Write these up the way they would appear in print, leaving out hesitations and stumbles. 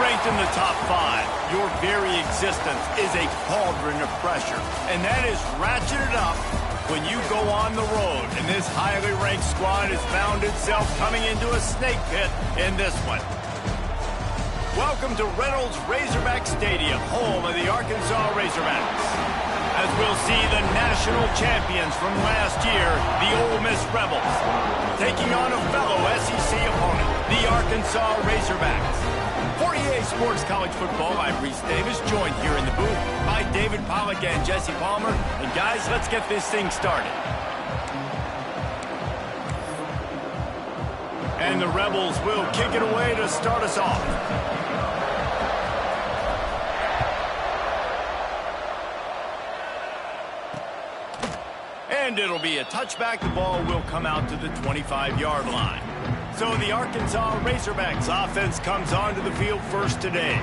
ranked in the top 5, your very existence is a cauldron of pressure. And that is ratcheted up when you go on the road. And this highly ranked squad has found itself coming into a snake pit in this one. Welcome to Reynolds Razorback Stadium, home of the Arkansas Razorbacks. As we'll see the national champions from last year, the Ole Miss Rebels, taking on a fellow SEC opponent, the Arkansas Razorbacks. For EA Sports College Football, I'm Reese Davis, joined here in the booth by David Pollack and Jesse Palmer. And guys, let's get this thing started. And the Rebels will kick it away to start us off. And it'll be a touchback. The ball will come out to the 25-yard line. So the Arkansas Razorbacks offense comes onto the field first today.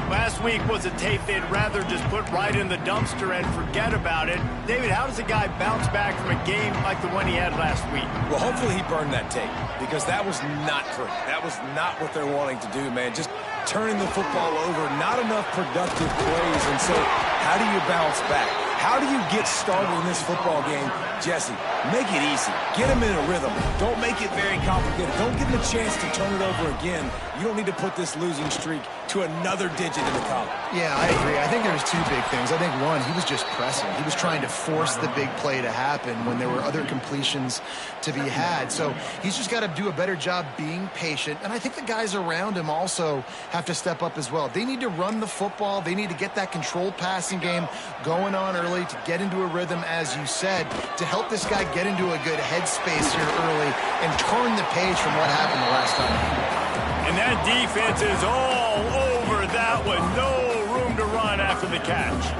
Last week was a tape they'd rather just put right in the dumpster and forget about it. David, how does a guy bounce back from a game like the one he had last week? Well, hopefully he burned that tape, because that was not pretty. That was not what they're wanting to do, man. Just turning the football over, not enough productive plays. And so how do you bounce back? How do you get started in this football game? Jesse, make it easy. Get him in a rhythm. Don't make it very complicated. Don't give him a chance to turn it over again. You don't need to put this losing streak to another digit in the column. Yeah, I agree. I think there's two big things. I think, one, he was just pressing. He was trying to force the big play to happen when there were other completions to be had. So he's just got to do a better job being patient. And I think the guys around him also have to step up as well. They need to run the football. They need to get that controlled passing game going on early to get into a rhythm, as you said, to help this guy get into a good headspace here early and turn the page from what happened the last time. And that defense is all over that one. No room to run after the catch.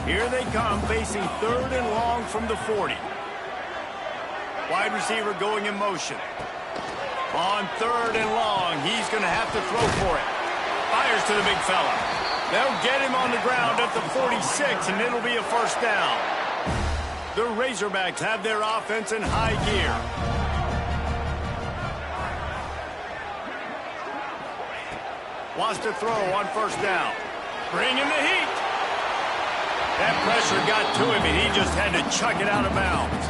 Here they come, facing 3rd and long from the 40. Wide receiver going in motion. On 3rd and long, he's going to have to throw for it. Fires to the big fella. They'll get him on the ground at the 46, and it'll be a first down. The Razorbacks have their offense in high gear. Wants to throw on first down. Bring him the heat. That pressure got to him, and he just had to chuck it out of bounds.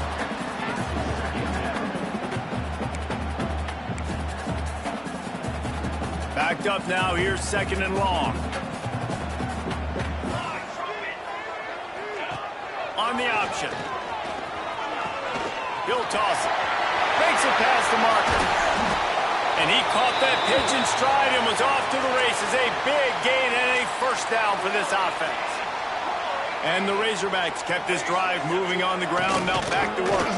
Backed up now. Here's 2nd and long. On the option. He'll toss it. Makes it past the marker. And he caught that pitch in stride and was off to the races. A big gain and a first down for this offense. And the Razorbacks kept this drive moving on the ground. Now back to work.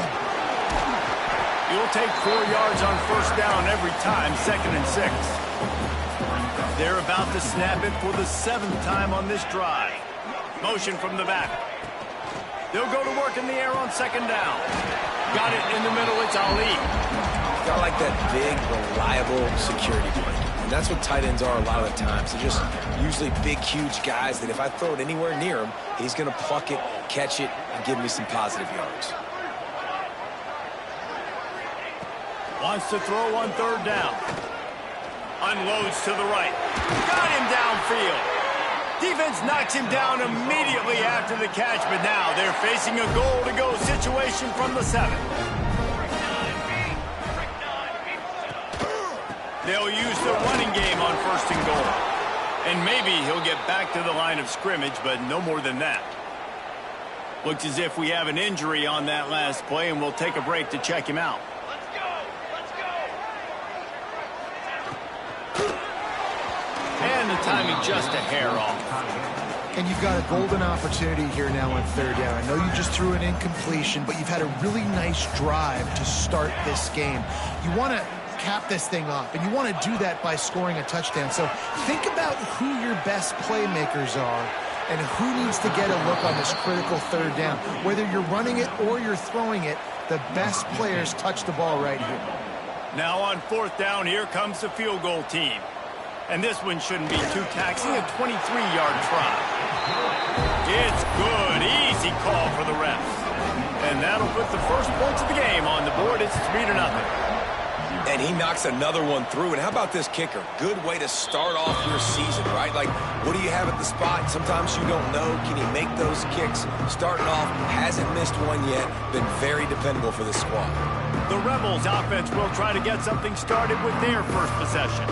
You'll take 4 yards on first down every time, 2nd and 6. They're about to snap it for the 7th time on this drive. Motion from the back. They'll go to work in the air on 2nd down. Got it in the middle. It's Ali. Got like that big, reliable security blanket. And that's what tight ends are a lot of the times. They're just usually big, huge guys that if I throw it anywhere near him, he's going to pluck it, catch it, and give me some positive yards. Wants to throw on 3rd down. Unloads to the right. Got him downfield. Defense knocks him down immediately after the catch, but now they're facing a goal-to-go situation from the 7. They'll use the running game on 1st and goal. And maybe he'll get back to the line of scrimmage, but no more than that. Looks as if we have an injury on that last play, and we'll take a break to check him out. And the timing just a hair off. And you've got a golden opportunity here now on 3rd down. I know you just threw an incompletion, but you've had a really nice drive to start this game. You want to cap this thing off, and you want to do that by scoring a touchdown. So think about who your best playmakers are and who needs to get a look on this critical 3rd down. Whether you're running it or you're throwing it, the best players touch the ball right here. Now on 4th down, here comes the field goal team. And this one shouldn't be too taxing, a 23-yard try. It's good. Easy call for the refs. And that'll put the first points of the game on the board. It's 3-0. And he knocks another one through. And how about this kicker? Good way to start off your season, right? Like, what do you have at the spot? Sometimes you don't know. Can he make those kicks? Starting off, hasn't missed one yet. Been very dependable for this squad. The Rebels offense will try to get something started with their first possession.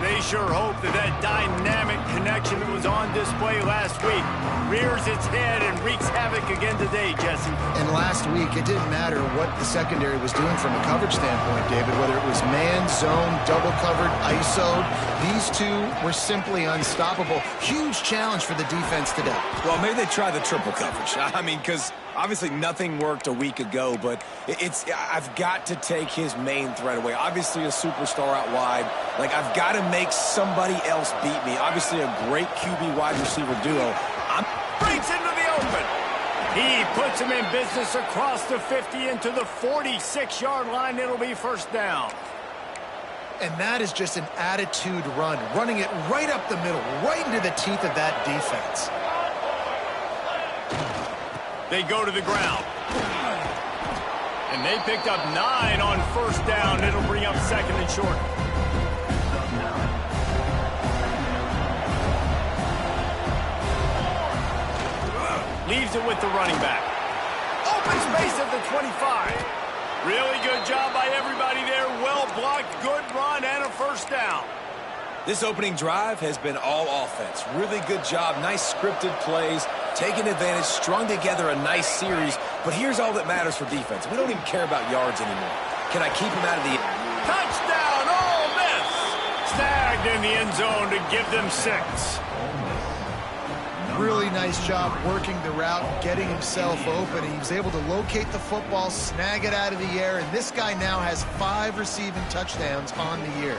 They sure hope that dynamic connection that was on display last week rears its head and wreaks havoc again today, Jesse. And last week, it didn't matter what the secondary was doing from a coverage standpoint, David, whether it was man, zone, double covered, ISO'd. These two were simply unstoppable. Huge challenge for the defense today. Well, maybe they try the triple coverage. I mean, because obviously nothing worked a week ago, but I've got to take his main threat away. Obviously a superstar out wide. Like, I've got to make somebody else beat me. Obviously a great QB wide receiver duo. Breaks into the open. He puts him in business across the 50 into the 46-yard line. It'll be first down. And that is just an attitude run, running it right up the middle, right into the teeth of that defense. They go to the ground. And they picked up 9 on first down. It'll bring up second and short. Leaves it with the running back. Open space at the 25. Really good job by everybody there. Well blocked, good run, and a first down. This opening drive has been all offense. Really good job. Nice scripted plays. Taking advantage, strung together a nice series. But here's all that matters for defense. We don't even care about yards anymore. Can I keep him out of the... Touchdown, Ole Miss! Snagged in the end zone to give them 6. Really nice job working the route, getting himself open. He was able to locate the football, snag it out of the air, and this guy now has 5 receiving touchdowns on the year.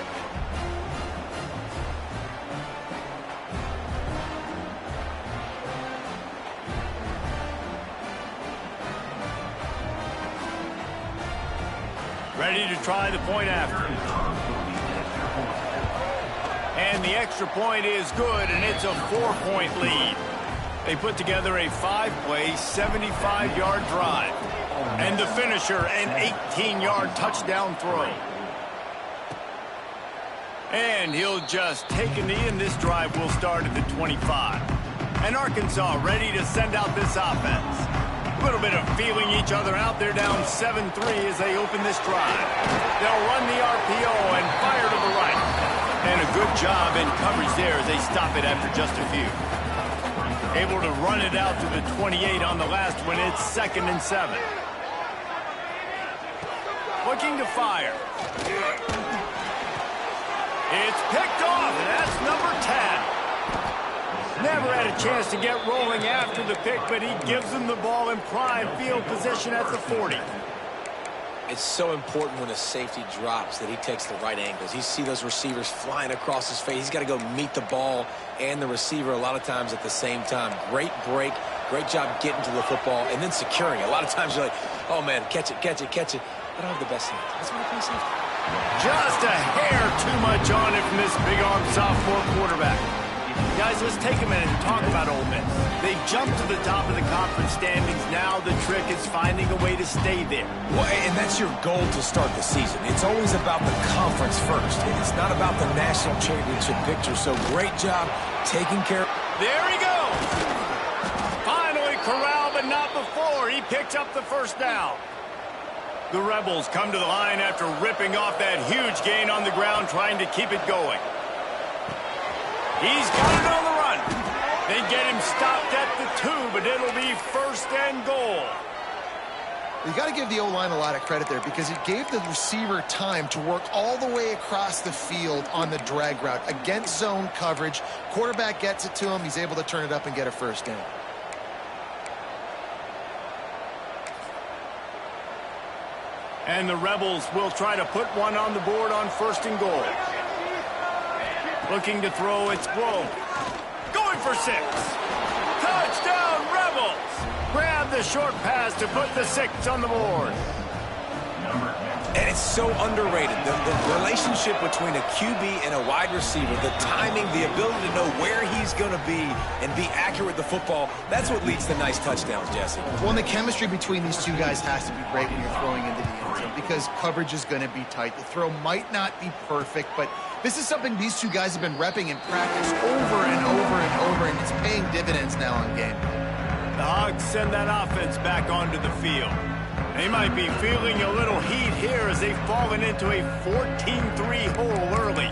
Ready to try the point after. And the extra point is good, and it's a 4-point lead. They put together a 5-play, 75-yard drive. And the finisher, an 18-yard touchdown throw. And he'll just take a knee, and this drive will start at the 25. And Arkansas ready to send out this offense. A little bit of feeling each other out. They're down 7-3 as they open this drive. They'll run the RPO and fire to the right. And a good job in coverage there as they stop it after just a few. Able to run it out to the 28 on the last one. It's 2nd and 7. Looking to fire. It's picked off, and that's number 10. Never had a chance to get rolling after the pick, but he gives them the ball in prime field position at the 40. It's so important when a safety drops that he takes the right angles. You see those receivers flying across his face. He's got to go meet the ball and the receiver a lot of times at the same time. Great break. Great job getting to the football and then securing it. A lot of times you're like, oh, man, catch it, catch it, catch it. I don't have the best hands. That's why I play safety. Just a hair too much on it from this big-arm sophomore quarterback. Guys, let's take a minute and talk about Ole Miss. They jumped to the top of the conference standings. Now the trick is finding a way to stay there. Well, and that's your goal to start the season. It's always about the conference first. It's not about the national championship picture. So great job taking care of... There he goes. Finally corralled, but not before. He picks up the first down. The Rebels come to the line after ripping off that huge gain on the ground, trying to keep it going. He's got it on the run. They get him stopped at the 2, but it'll be 1st and goal. You got to give the O-line a lot of credit there because it gave the receiver time to work all the way across the field on the drag route against zone coverage. Quarterback gets it to him. He's able to turn it up and get a first down. And the Rebels will try to put one on the board on 1st and goal. Looking to throw, it's Grove. Going for 6. Touchdown, Rebels! Grab the short pass to put the 6 on the board. And it's so underrated. The relationship between a QB and a wide receiver, the timing, the ability to know where he's going to be and be accurate with the football, that's what leads to nice touchdowns, Jesse. Well, and the chemistry between these two guys has to be great when you're throwing into the end zone because coverage is going to be tight. The throw might not be perfect, but this is something these two guys have been repping in practice over and over and over, and it's paying dividends now on game. The Hogs send that offense back onto the field. They might be feeling a little heat here as they've fallen into a 14-3 hole early.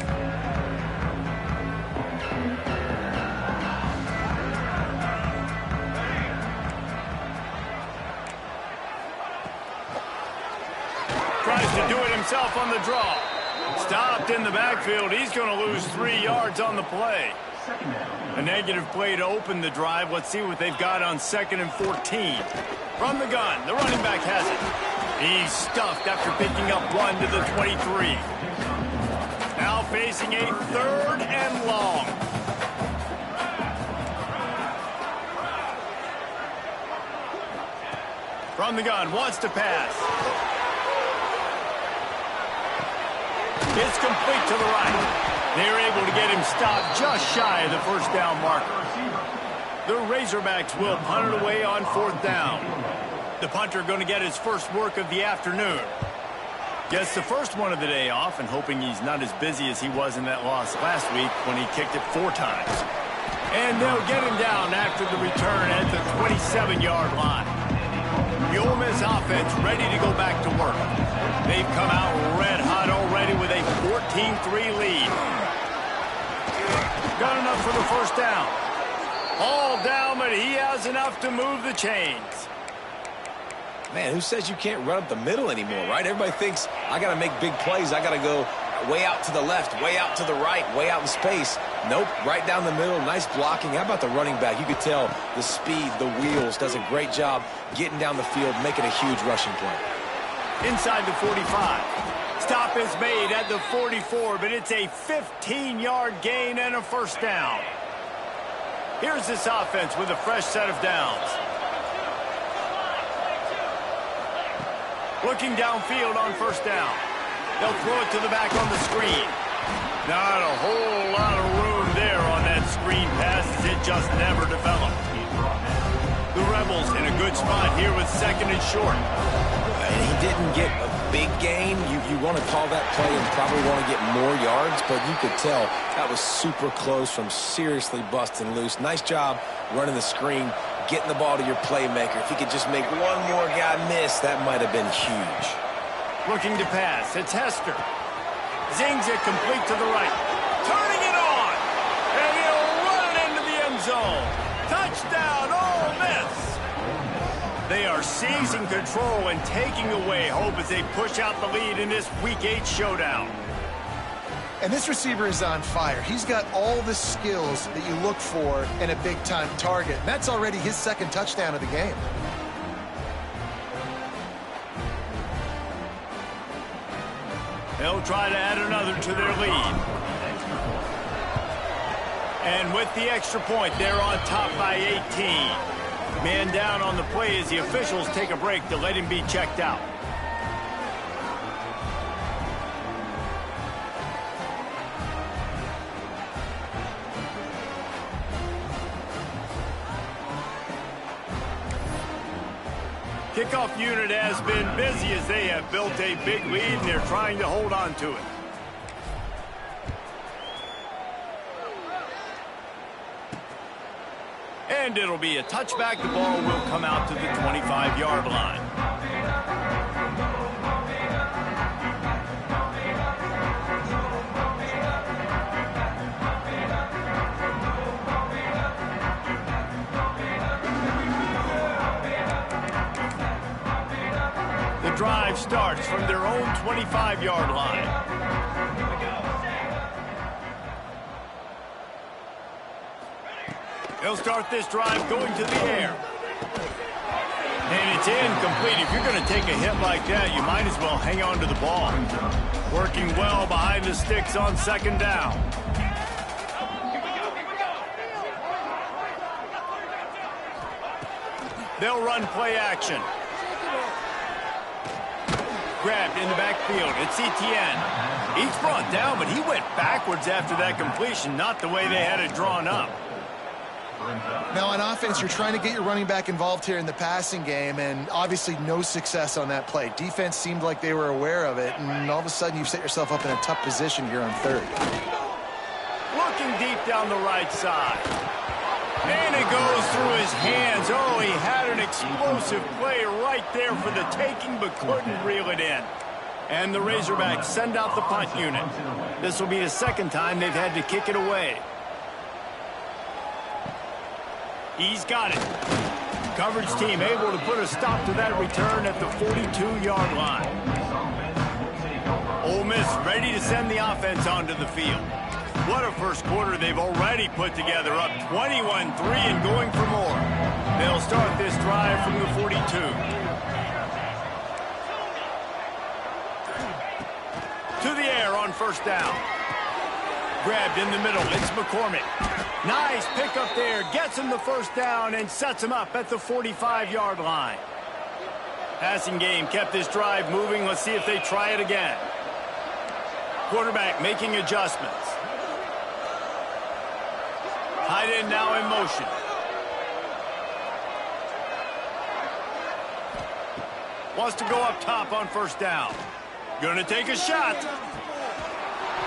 Tries to do it himself on the draw. Stopped in the backfield. He's going to lose 3 yards on the play. A negative play to open the drive. Let's see what they've got on 2nd and 14. From the gun, the running back has it. He's stuffed after picking up 1 to the 23. Now facing a 3rd and long. From the gun, wants to pass. It's complete to the right. They're able to get him stopped just shy of the first down marker. The Razorbacks will punt it away on 4th down. The punter going to get his first work of the afternoon. Gets the first one of the day off and hoping he's not as busy as he was in that loss last week when he kicked it 4 times. And they'll get him down after the return at the 27-yard line. The Ole Miss offense ready to go back to work. They've come out red hot already with a 14-3 lead. Got enough for the first down. All down, but he has enough to move the chains. Man, who says you can't run up the middle anymore, right? Everybody thinks, I got to make big plays. I got to go way out to the left, way out to the right, way out in space. Nope, right down the middle, nice blocking. How about the running back? You could tell the speed, the wheels, does a great job getting down the field, making a huge rushing play. Inside the 45. Stop is made at the 44, but it's a 15-yard gain and a first down. Here's this offense with a fresh set of downs. Looking downfield on first down. They'll throw it to the back on the screen. Not a whole lot of room there on that screen pass as it just never developed. The Rebels in a good spot here with 2nd and short. And he didn't get a big gain. You want to call that play and probably want to get more yards, but you could tell that was super close from seriously busting loose. Nice job running the screen, getting the ball to your playmaker. If he could just make one more guy miss, that might have been huge. Looking to pass. It's Hester. Zings it complete to the right. Turning it on. And he'll run it into the end zone. Touchdown, Ole Miss. They are seizing control and taking away hope as they push out the lead in this Week 8 showdown. And this receiver is on fire. He's got all the skills that you look for in a big-time target. And that's already his 2nd touchdown of the game. They'll try to add another to their lead. And with the extra point, they're on top by 18. Man down on the play as the officials take a break to let him be checked out. Kickoff unit has been busy as they have built a big lead and they're trying to hold on to it. And it'll be a touchback. The ball will come out to the 25-yard line. The drive starts from their own 25-yard line. They'll start this drive going to the air. And it's incomplete. If you're going to take a hit like that, you might as well hang on to the ball. Working well behind the sticks on 2nd down. They'll run play action. Grabbed in the backfield. It's Etienne. He's brought down, but he went backwards after that completion, not the way they had it drawn up. Now, on offense, you're trying to get your running back involved here in the passing game, and obviously no success on that play. Defense seemed like they were aware of it, and all of a sudden you've set yourself up in a tough position here on third. Looking deep down the right side. And it goes through his hands. Oh, he had an explosive play right there for the taking, but couldn't reel it in. And the Razorbacks send out the punt unit. This will be the second time they've had to kick it away. He's got it. Coverage team able to put a stop to that return at the 42-yard line. Ole Miss ready to send the offense onto the field. What a first quarter they've already put together, up 21-3 and going for more. They'll start this drive from the 42. To the air on first down. Grabbed in the middle, it's McCormick. Nice pick up there, gets him the first down and sets him up at the 45-yard line. Passing game kept this drive moving. Let's see if they try it again. Quarterback making adjustments. Tight end now in motion. Wants to go up top on first down. Gonna take a shot.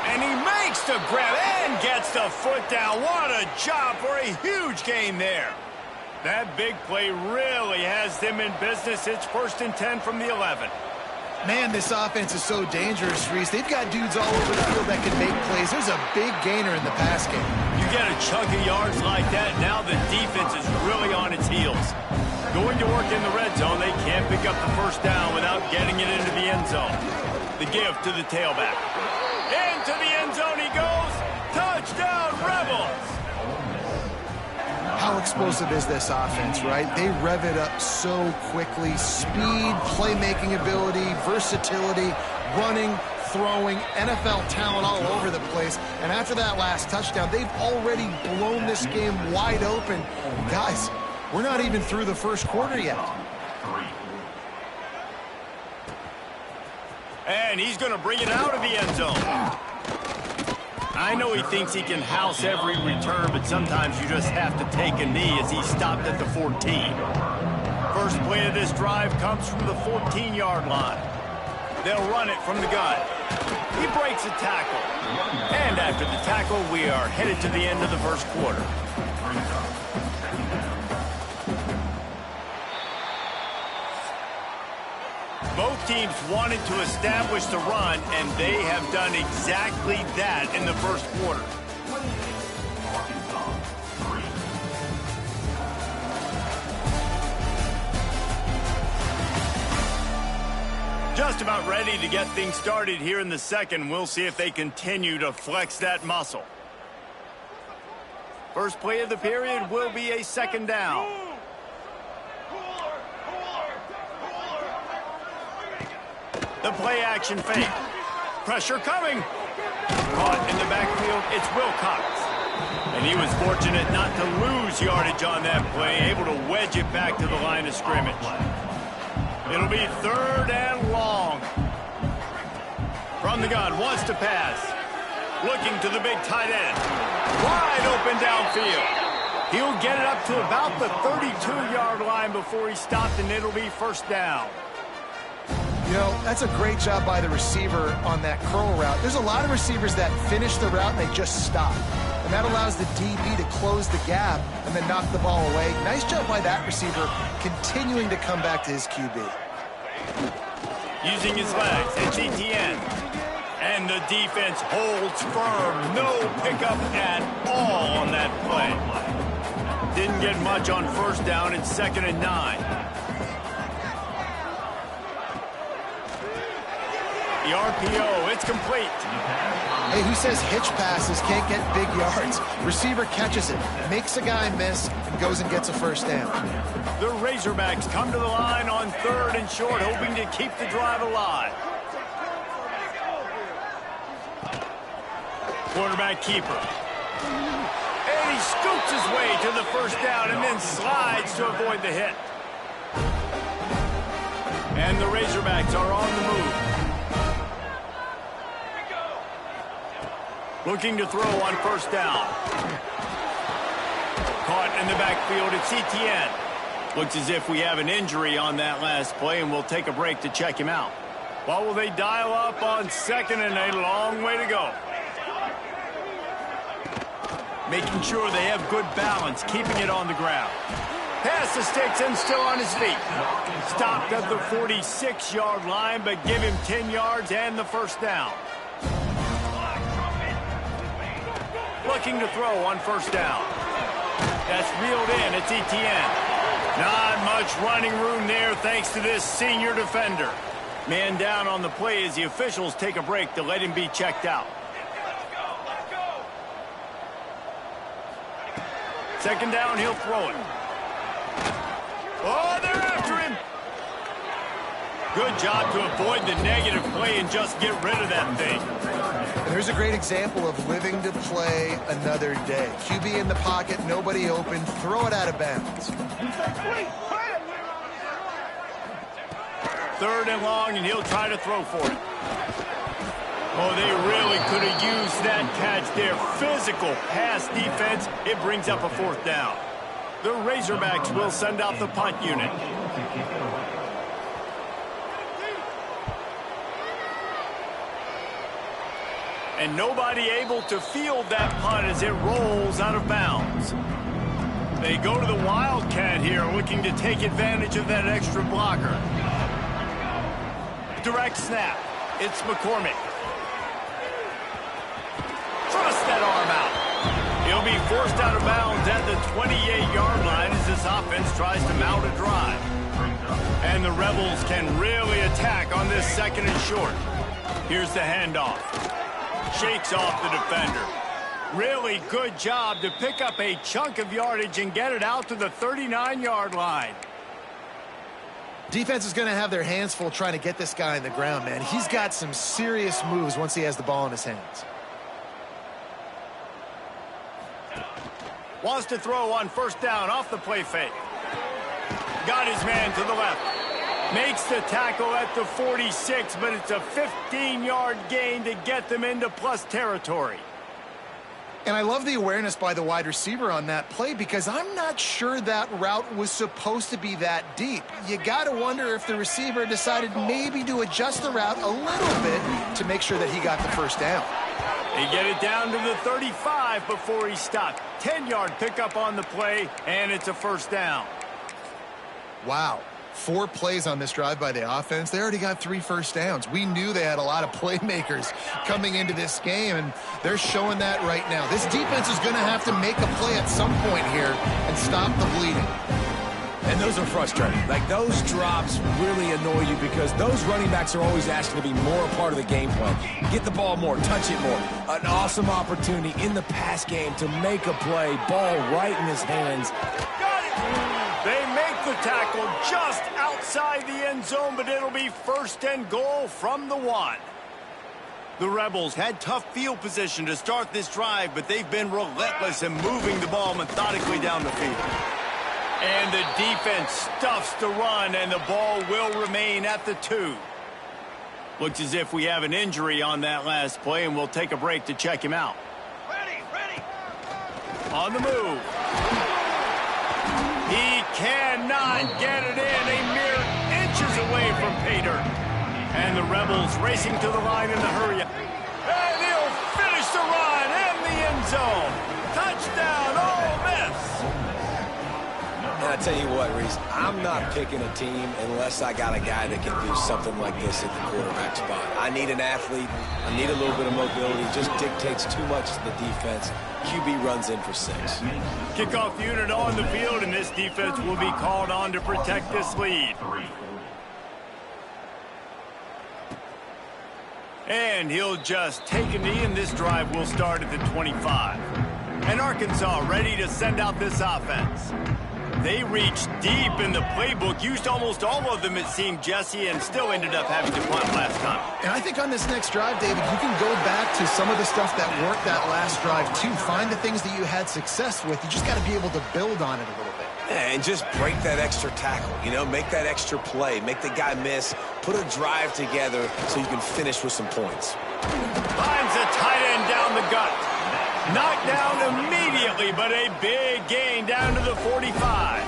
And he makes the grab and gets the foot down. What a job for a huge gain there. That big play really has them in business. It's 1st and 10 from the 11. Man, this offense is so dangerous, Reese. They've got dudes all over the field that can make plays. There's a big gainer in the pass game. You get a chunk of yards like that, now the defense is really on its heels. Going to work in the red zone, they can't pick up the first down without getting it into the end zone. The give to the tailback. Into the end zone he goes. Touchdown, Rebels! How explosive is this offense, right? They rev it up so quickly. Speed, playmaking ability, versatility, running, throwing, NFL talent all over the place. And after that last touchdown, they've already blown this game wide open. Guys, we're not even through the first quarter yet. And he's going to bring it out of the end zone. I know he thinks he can house every return, but sometimes you just have to take a knee as he stopped at the 14. First play of this drive comes from the 14-yard line. They'll run it from the gun. He breaks a tackle. And after the tackle, we are headed to the end of the first quarter. Both teams wanted to establish the run, and they have done exactly that in the first quarter. Just about ready to get things started here in the second. We'll see if they continue to flex that muscle. First play of the period will be a second down. The play action fake. Pressure coming. Caught in the backfield, it's Wilcox. And he was fortunate not to lose yardage on that play, able to wedge it back to the line of scrimmage. It'll be 3rd and long. From the gun, wants to pass. Looking to the big tight end. Wide open downfield. He'll get it up to about the 32-yard line before he stopped, and it'll be first down. You know, that's a great job by the receiver on that curl route. There's a lot of receivers that finish the route and they just stop. And that allows the DB to close the gap and then knock the ball away. Nice job by that receiver, continuing to come back to his QB. Using his legs, it's Etienne. And the defense holds firm. No pickup at all on that play. Didn't get much on first down. It's 2nd and 9. The RPO, it's complete. Hey, who says hitch passes can't get big yards? Receiver catches it, makes a guy miss, and goes and gets a first down. The Razorbacks come to the line on 3rd and short, hoping to keep the drive alive. Quarterback keeper. And he scoops his way to the first down and then slides to avoid the hit. And the Razorbacks are on the move. Looking to throw on first down. Caught in the backfield, it's Etienne. Looks as if we have an injury on that last play, and we'll take a break to check him out. Well, will they dial up on second, and a long way to go. Making sure they have good balance, keeping it on the ground. Pass the sticks and still on his feet. Stopped at the 46-yard line, but give him 10 yards and the first down. Looking to throw on first down. That's reeled in. It's Etienne. Not much running room there thanks to this senior defender. Man down on the play as the officials take a break to let him be checked out. Second down, he'll throw it. Oh, they're after him. Good job to avoid the negative play and just get rid of that thing. And there's a great example of living to play another day. QB in the pocket, nobody open, throw it out of bounds. Third and long, and he'll try to throw for it. Oh, they really could have used that catch there. Physical pass defense. It brings up a fourth down. The Razorbacks will send out the punt unit. And nobody able to field that punt as it rolls out of bounds. They go to the Wildcat here, looking to take advantage of that extra blocker. Direct snap. It's McCormick. Thrust that arm out. He'll be forced out of bounds at the 28-yard line as this offense tries to mount a drive. And the Rebels can really attack on this second and short. Here's the handoff. Shakes off the defender. Really good job to pick up a chunk of yardage and get it out to the 39-yard line. Defense is going to have their hands full trying to get this guy on the ground, man. He's got some serious moves once he has the ball in his hands. Wants to throw on first down off the play fake. Got his man to the left. Makes the tackle at the 46, but it's a 15-yard gain to get them into plus territory. And I love the awareness by the wide receiver on that play because I'm not sure that route was supposed to be that deep. You got to wonder if the receiver decided maybe to adjust the route a little bit to make sure that he got the first down. They get it down to the 35 before he stopped. 10-yard pickup on the play, and it's a first down. Wow. 4 plays on this drive by the offense. They already got 3 first downs. We knew they had a lot of playmakers coming into this game, and they're showing that right now. This defense is going to have to make a play at some point here and stop the bleeding. And those are frustrating. Like, those drops really annoy you because those running backs are always asking to be more a part of the game plan. Get the ball more, touch it more. An awesome opportunity in the pass game to make a play, ball right in his hands. Got it! They make the tackle just outside the end zone, but it'll be first and goal from the 1. The Rebels had tough field position to start this drive, but they've been relentless in moving the ball methodically down the field. And the defense stuffs the run, and the ball will remain at the 2. Looks as if we have an injury on that last play, and we'll take a break to check him out. Ready. On the move. He cannot get it in, a mere inches away from pay dirt. And the Rebels racing to the line in the hurry. And he'll finish the run in the end zone. Touchdown, Ole Miss. And I tell you what, Reese, I'm not picking a team unless I got a guy that can do something like this at the quarterback spot. I need an athlete. I need a little bit of mobility. Just dictates too much to the defense. QB runs in for 6. Kickoff unit on the field, and this defense will be called on to protect this lead. And he'll just take a knee, and this drive will start at the 25. And Arkansas ready to send out this offense. They reached deep in the playbook, used almost all of them, it seemed, Jesse, and still ended up having to punt last time. And I think on this next drive, David, you can go back to some of the stuff that worked that last drive, too. Find the things that you had success with. You just got to be able to build on it a little bit. And just break that extra tackle, you know, make that extra play, make the guy miss, put a drive together so you can finish with some points. Finds the tight end down the gut. Knocked down immediately, but a big gain down to the 45.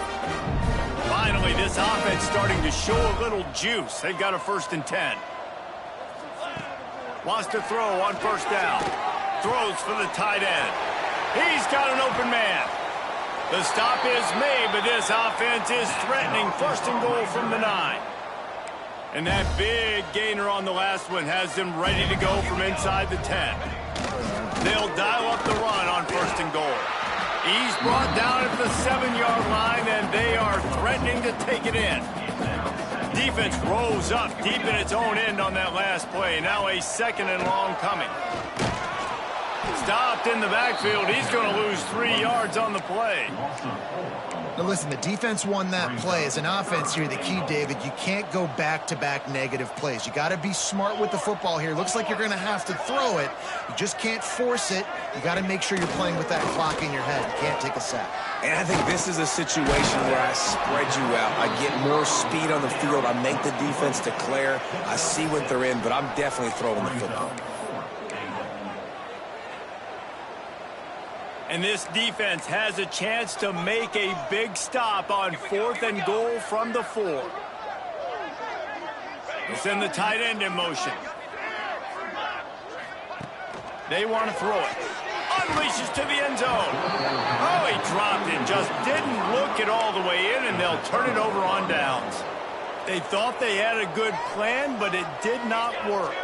Finally, this offense starting to show a little juice. They've got a 1st and 10. Wants to throw on 1st down. Throws for the tight end. He's got an open man. The stop is made, but this offense is threatening 1st and goal from the 9. And that big gainer on the last one has them ready to go from inside the 10. They'll dial up the run on 1st and goal. He's brought down at the 7-yard line, and they are threatening to take it in. Defense rose up deep in its own end on that last play. Now a 2nd and long coming. Stopped in the backfield. He's going to lose 3 yards on the play. Now listen, the defense won that play. As an offense here, the key, David, you can't go back-to-back negative plays. You got to be smart with the football here. Looks like you're going to have to throw it. You just can't force it. You got to make sure you're playing with that clock in your head. You can't take a sack. And I think this is a situation where I spread you out. I get more speed on the field. I make the defense declare. I see what they're in, but I'm definitely throwing the football. And this defense has a chance to make a big stop on 4th and goal from the 4. They send the tight end in motion. They want to throw it. Unleashes to the end zone. Oh, he dropped it. Just didn't look it all the way in, and they'll turn it over on downs. They thought they had a good plan, but it did not work.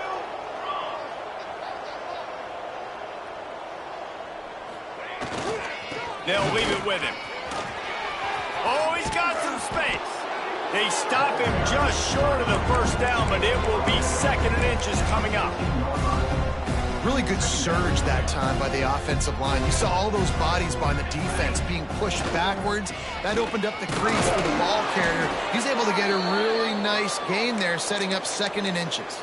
They'll leave it with him. Oh, he's got some space. They stop him just short of the 1st down, but it will be 2nd and inches coming up. Really good surge that time by the offensive line. You saw all those bodies by the defense being pushed backwards. That opened up the crease for the ball carrier. He's able to get a really nice gain there, setting up 2nd and inches.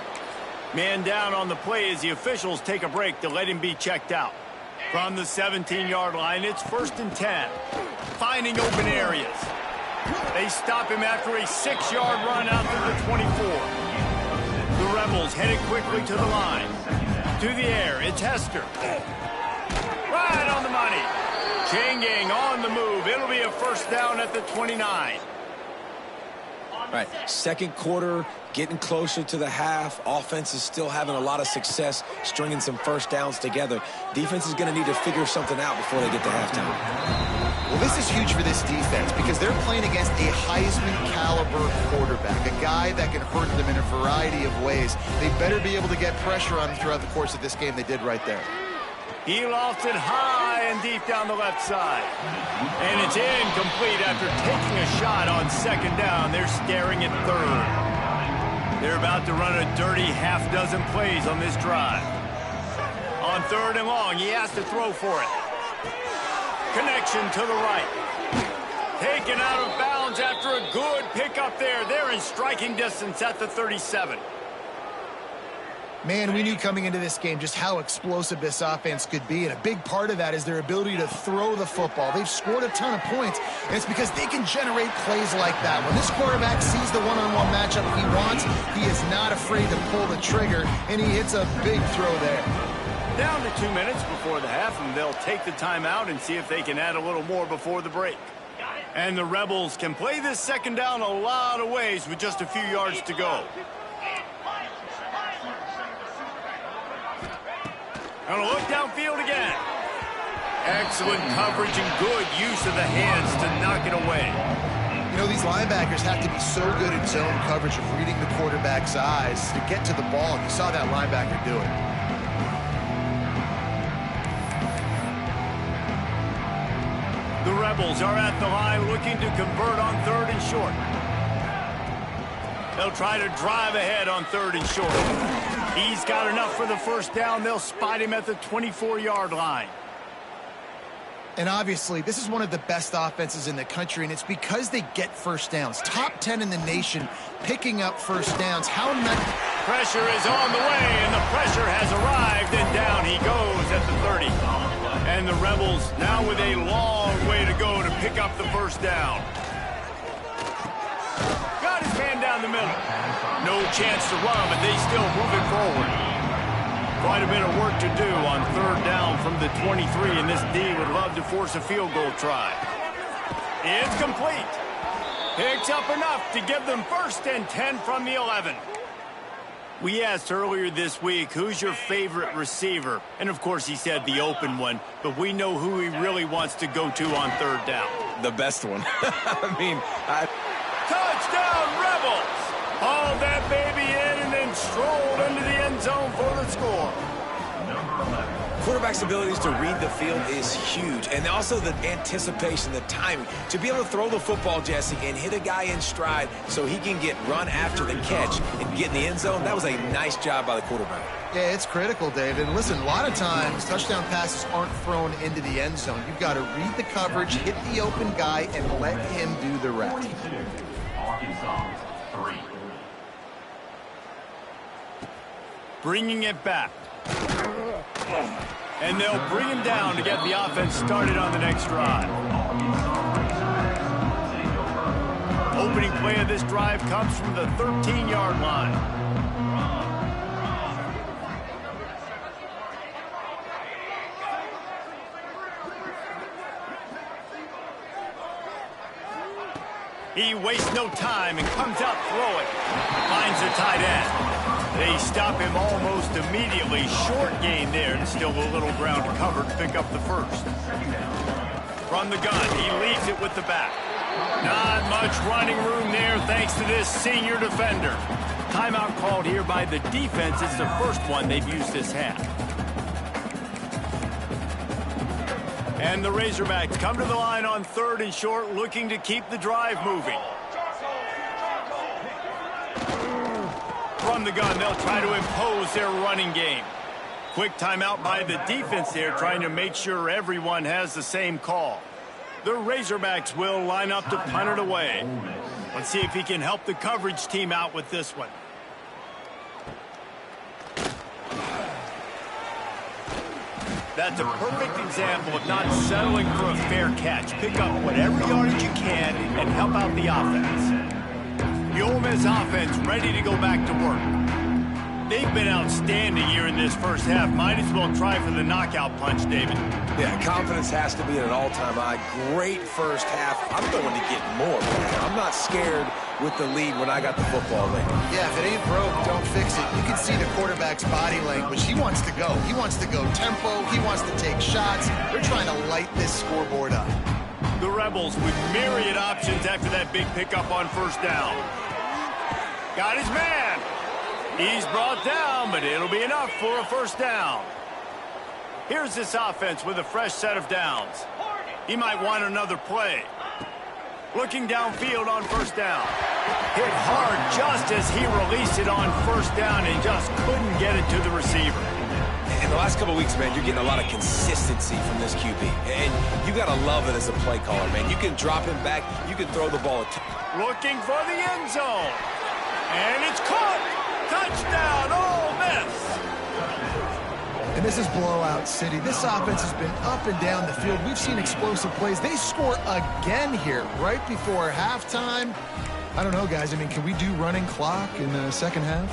Man down on the play as the officials take a break to let him be checked out. From the 17-yard line, it's 1st and 10. Finding open areas. They stop him after a 6-yard run out to the 24. The Rebels headed quickly to the line. To the air, it's Hester. Right on the money. Chain gang on the move. It'll be a 1st down at the 29. All right, 2nd quarter, getting closer to the half. Offense is still having a lot of success stringing some 1st downs together. Defense is going to need to figure something out before they get to halftime. Well, this is huge for this defense because they're playing against a Heisman-caliber quarterback, a guy that can hurt them in a variety of ways. They better be able to get pressure on him throughout the course of this game. They did right there. He lofted high and deep down the left side. And it's incomplete after taking a shot on 2nd down. They're staring at 3rd. They're about to run a dirty half-dozen plays on this drive. On 3rd and long, he has to throw for it. Connection to the right. Taken out of bounds after a good pickup there. They're in striking distance at the 37. Man, we knew coming into this game just how explosive this offense could be, and a big part of that is their ability to throw the football. They've scored a ton of points, and it's because they can generate plays like that. When this quarterback sees the one-on-one matchup he wants, he is not afraid to pull the trigger, and he hits a big throw there. Down to 2 minutes before the half, and they'll take the timeout and see if they can add a little more before the break. And the Rebels can play this 2nd down a lot of ways with just a few yards to go. Gonna look downfield again. Excellent coverage and good use of the hands to knock it away. You know, these linebackers have to be so good in zone coverage of reading the quarterback's eyes to get to the ball. And you saw that linebacker do it. The Rebels are at the line looking to convert on 3rd and short. They'll try to drive ahead on 3rd and short. He's got enough for the 1st down. They'll spot him at the 24-yard line. And obviously, this is one of the best offenses in the country, and it's because they get 1st downs. Top 10 in the nation picking up 1st downs. How much pressure is on the way, and the pressure has arrived, and down he goes at the 30. And the Rebels now with a long way to go to pick up the first down. Got his man down the middle. No chance to run, but they still move it forward. Quite a bit of work to do on third down from the 23, and this D would love to force a field goal try. It's complete. Picks up enough to give them 1st and 10 from the 11. We asked earlier this week, who's your favorite receiver? And, of course, he said the open one, but we know who he really wants to go to on third down. The best one. Touchdown, Rebels! Hauled that baby in and then strolled into the end zone for the score. Quarterback's abilities to read the field is huge, and also the anticipation, the timing. To be able to throw the football, Jesse, and hit a guy in stride so he can get run after the catch and get in the end zone, that was a nice job by the quarterback. Yeah, it's critical, David. And listen, a lot of times touchdown passes aren't thrown into the end zone. You've got to read the coverage, hit the open guy, and let him do the rest. Bringing it back. And they'll bring him down to get the offense started on the next drive. Opening play of this drive comes from the 13-yard line. He wastes no time and comes out throwing. Finds the tight end. They stop him almost immediately. Short gain there, and still a little ground to cover to pick up the first. From the gun, he leaves it with the back. Not much running room there thanks to this senior defender. Timeout called here by the defense. It's the first one they've used this half. And the Razorbacks come to the line on 3rd and short, looking to keep the drive moving. From the gun, they'll try to impose their running game. Quick timeout by the defense there, trying to make sure everyone has the same call. The Razorbacks will line up to punt it away. Let's see if he can help the coverage team out with this one. That's a perfect example of not settling for a fair catch. Pick up whatever yardage you can and help out the offense. The Ole Miss offense ready to go back to work. They've been outstanding here in this first half. Might as well try for the knockout punch, David. Yeah, confidence has to be at an all-time high. Great first half. I'm going to get more. I'm not scared with the lead when I got the football late. Yeah, if it ain't broke, don't fix it. You can see the quarterback's body language. He wants to go. He wants to go tempo. He wants to take shots. They're trying to light this scoreboard up. The Rebels with myriad options after that big pickup on first down. Got his man. He's brought down, but it'll be enough for a first down. Here's this offense with a fresh set of downs. He might want another play. Looking downfield on first down. Hit hard just as he released it on first down and just couldn't get it to the receiver. In the last couple of weeks, man, you're getting a lot of consistency from this QB. And you got to love it as a play caller, man. You can drop him back. You can throw the ball. Looking for the end zone. And it's caught. Touchdown, Ole Miss. And this is blowout city. This offense has been up and down the field. We've seen explosive plays. They score again here right before halftime. I don't know, guys. I mean, can we do running clock in the second half?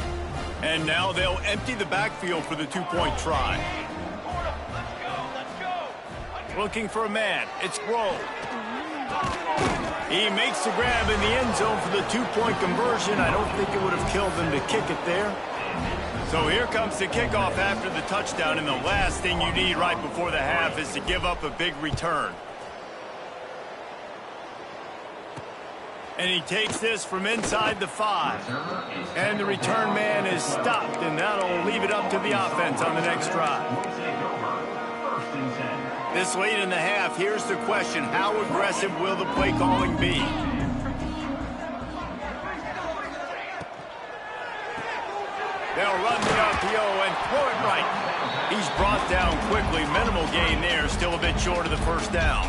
And now they'll empty the backfield for the two-point try. Looking for a man. It's Grove. He makes the grab in the end zone for the two-point conversion. I don't think it would have killed them to kick it there. So here comes the kickoff after the touchdown, and the last thing you need right before the half is to give up a big return. And he takes this from inside the 5. And the return man is stopped, and that'll leave it up to the offense on the next drive. This late in the half, here's the question. How aggressive will the play calling be? They'll run the RPO and throw it right. He's brought down quickly. Minimal gain there, still a bit short of the first down.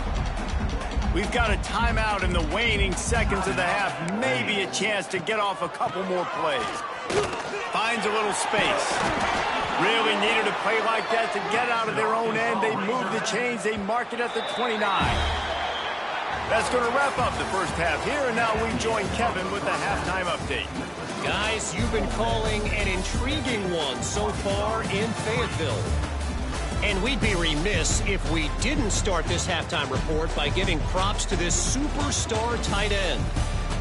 We've got a timeout in the waning seconds of the half. Maybe a chance to get off a couple more plays. Finds a little space. Really needed a play like that to get out of their own end. They move the chains. They mark it at the 29. That's going to wrap up the first half here, and now we join Kevin with the halftime update. Guys, you've been calling an intriguing one so far in Fayetteville. And we'd be remiss if we didn't start this halftime report by giving props to this superstar tight end.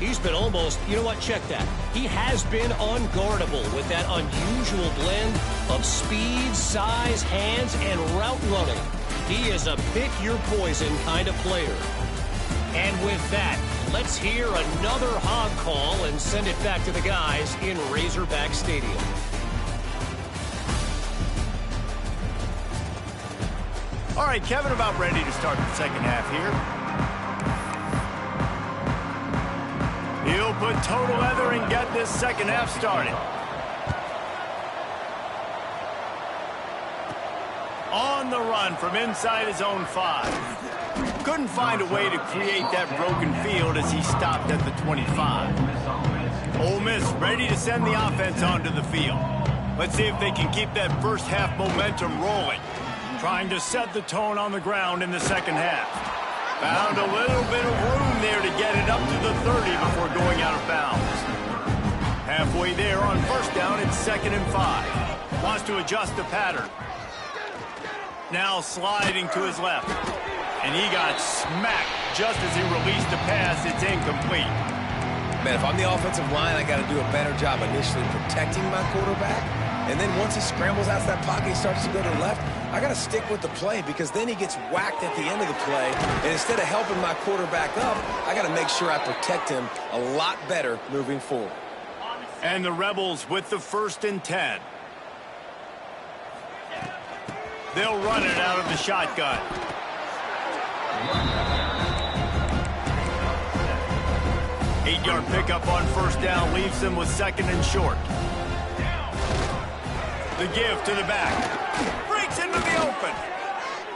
He's been almost, you know what, check that. He has been unguardable with that unusual blend of speed, size, hands, and route running. He is a pick-your-poison kind of player. And with that, let's hear another hog call and send it back to the guys in Razorback Stadium. All right, Kevin, about ready to start the second half here. He'll put total leather and get this second half started. On the run from inside his own 5. Couldn't find a way to create that broken field as he stopped at the 25. Ole Miss ready to send the offense onto the field. Let's see if they can keep that first half momentum rolling. Trying to set the tone on the ground in the second half. Found a little bit of room there to get it up to the 30 before going out of bounds. Halfway there on first down, it's 2nd and 5. Wants to adjust the pattern. Now sliding to his left. And he got smacked just as he released the pass. It's incomplete. Man, if I'm the offensive line, I got to do a better job initially protecting my quarterback. And then once he scrambles out of that pocket, he starts to go to the left, I got to stick with the play because then he gets whacked at the end of the play. And instead of helping my quarterback up, I got to make sure I protect him a lot better moving forward. And the Rebels with the 1st and 10. They'll run it out of the shotgun. Eight-yard pickup on first down leaves them with 2nd and short. The give to the back. Breaks into the open.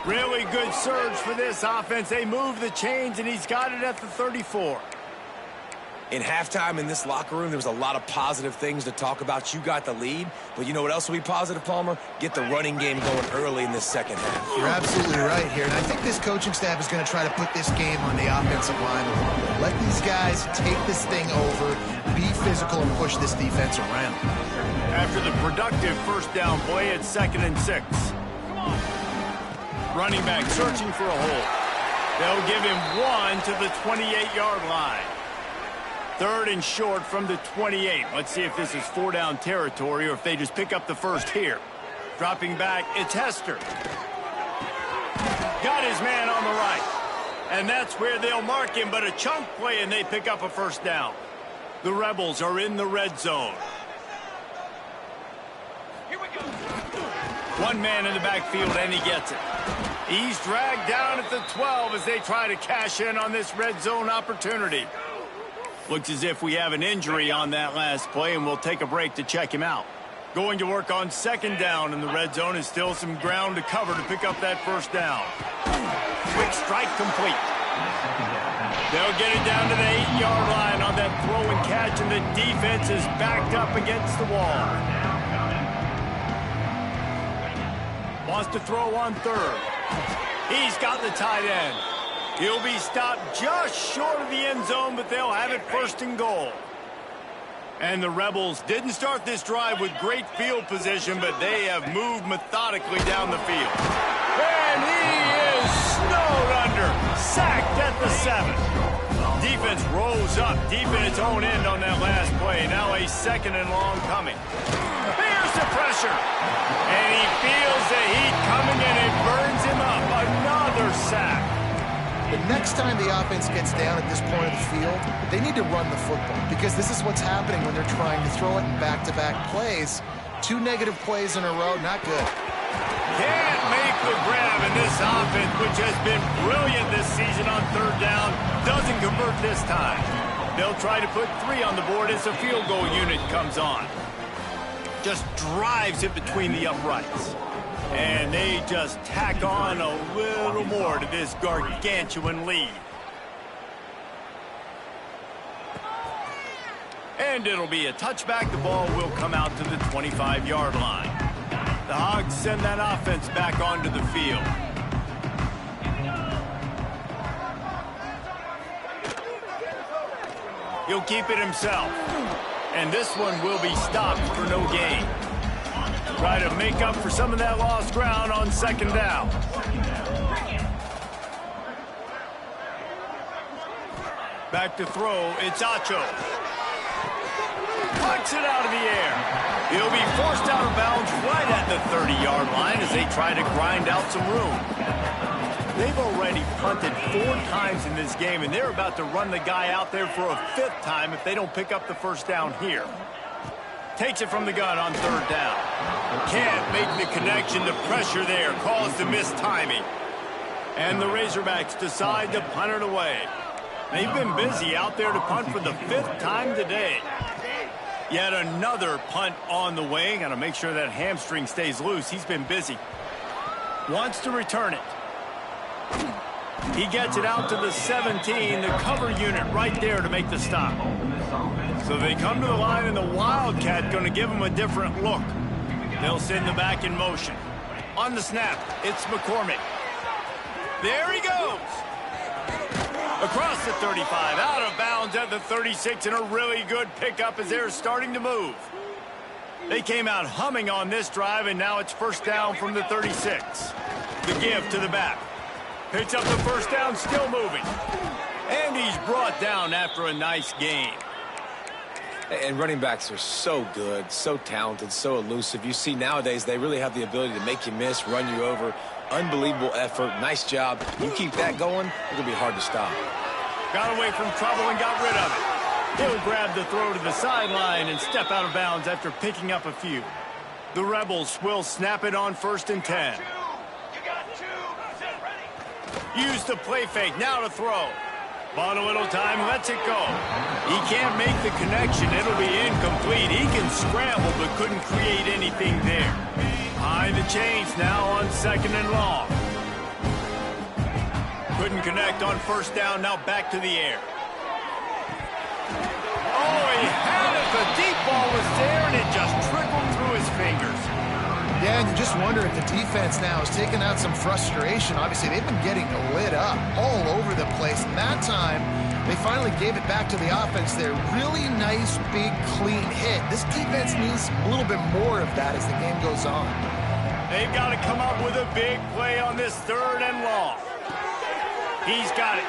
Really good surge for this offense. They move the chains, and he's got it at the 34. In halftime in this locker room, there was a lot of positive things to talk about. You got the lead, but you know what else will be positive, Palmer? Get the running game going early in this second half. You're absolutely right here, and I think this coaching staff is going to try to put this game on the offensive line a little bit. Let these guys take this thing over, be physical, and push this defense around. After the productive first down play, it's 2nd and 6. Running back searching for a hole. They'll give him 1 to the 28-yard line. 3rd and short from the 28. Let's see if this is 4-down territory or if they just pick up the first here. Dropping back, it's Hester. Got his man on the right. And that's where they'll mark him, but a chunk play and they pick up a first down. The Rebels are in the red zone. Here we go. One man in the backfield and he gets it. He's dragged down at the 12 as they try to cash in on this red zone opportunity. Looks as if we have an injury on that last play, and we'll take a break to check him out. Going to work on 2nd down in the red zone, and still some ground to cover to pick up that first down. Quick strike complete. They'll get it down to the 8-yard line on that throw and catch, and the defense is backed up against the wall. Wants to throw on 3rd. He's got the tight end. He'll be stopped just short of the end zone, but they'll have it 1st and goal. And the Rebels didn't start this drive with great field position, but they have moved methodically down the field. And he is snowed under, sacked at the 7. Defense rose up deep in its own end on that last play. Now a 2nd and long coming. There's the pressure. And he feels the heat coming, and it burns him up. Another sack. The next time the offense gets down at this point of the field, they need to run the football because this is what's happening when they're trying to throw it in back-to-back plays. 2 negative plays in a row, not good. Can't make the grab, and this offense, which has been brilliant this season on 3rd down, doesn't convert this time. They'll try to put 3 on the board as the field goal unit comes on. Just drives it between the uprights. And they just tack on a little more to this gargantuan lead. And And it'll be a touchback. The ball will come out to the 25-yard line. The Hogs send that offense back onto the field. He'll keep it himself. And this one will be stopped for no gain. Try to make up for some of that lost ground on second down. Back to throw, it's Acho. Punts it out of the air. He'll be forced out of bounds right at the 30-yard line as they try to grind out some room. They've already punted 4 times in this game, and they're about to run the guy out there for a 5th time if they don't pick up the first down here. Takes it from the gun on 3rd down. Can't make the connection to pressure there. Calls the missed timing. And the Razorbacks decide to punt it away. They've been busy out there to punt for the 5th time today. Yet another punt on the way. Got to make sure that hamstring stays loose. He's been busy. Wants to return it. He gets it out to the 17. The cover unit right there to make the stop. So they come to the line, and the Wildcat going to give them a different look. They'll send the back in motion. On the snap, it's McCormick. There he goes. Across the 35, out of bounds at the 36, and a really good pickup as they're starting to move. They came out humming on this drive, and now it's first down from the 36. The give to the back. Picks up the first down, still moving. And he's brought down after a nice gain. And running backs are so good, so talented, so elusive. You see nowadays they really have the ability to make you miss, run you over. Unbelievable effort. Nice job. You keep that going, it's going to be hard to stop. Got away from trouble and got rid of it. He'll grab the throw to the sideline and step out of bounds after picking up a few. The Rebels will snap it on 1st and 10. Use the play fake. Now to throw. Bought a little time, lets it go. He can't make the connection. It'll be incomplete. He can scramble but couldn't create anything there. Behind the chains now on 2nd and long. Couldn't connect on 1st down. Now back to the air. Oh, he had it. The deep ball was there, and it just trickled through his fingers. Yeah, and you just wonder if the defense now is taking out some frustration. Obviously, they've been getting lit up all over the place. And that time, they finally gave it back to the offense there. Really nice, big, clean hit. This defense needs a little bit more of that as the game goes on. They've got to come up with a big play on this 3rd and long. He's got it.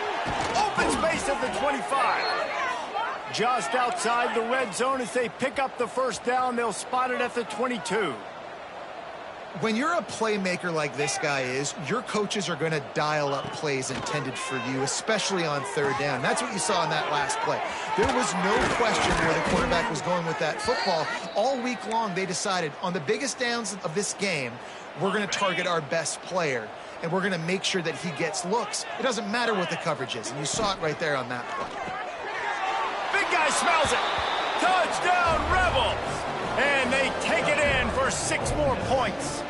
Open space at the 25. Just outside the red zone as they pick up the first down. They'll spot it at the 22. When you're a playmaker like this guy is, your coaches are going to dial up plays intended for you, especially on 3rd down. That's what you saw in that last play. There was no question where the quarterback was going with that football. All week long, they decided on the biggest downs of this game, we're going to target our best player, and we're going to make sure that he gets looks. It doesn't matter what the coverage is, and you saw it right there on that play. Big guy smells it. Touchdown, Rebels! And they take it in for 6 more points.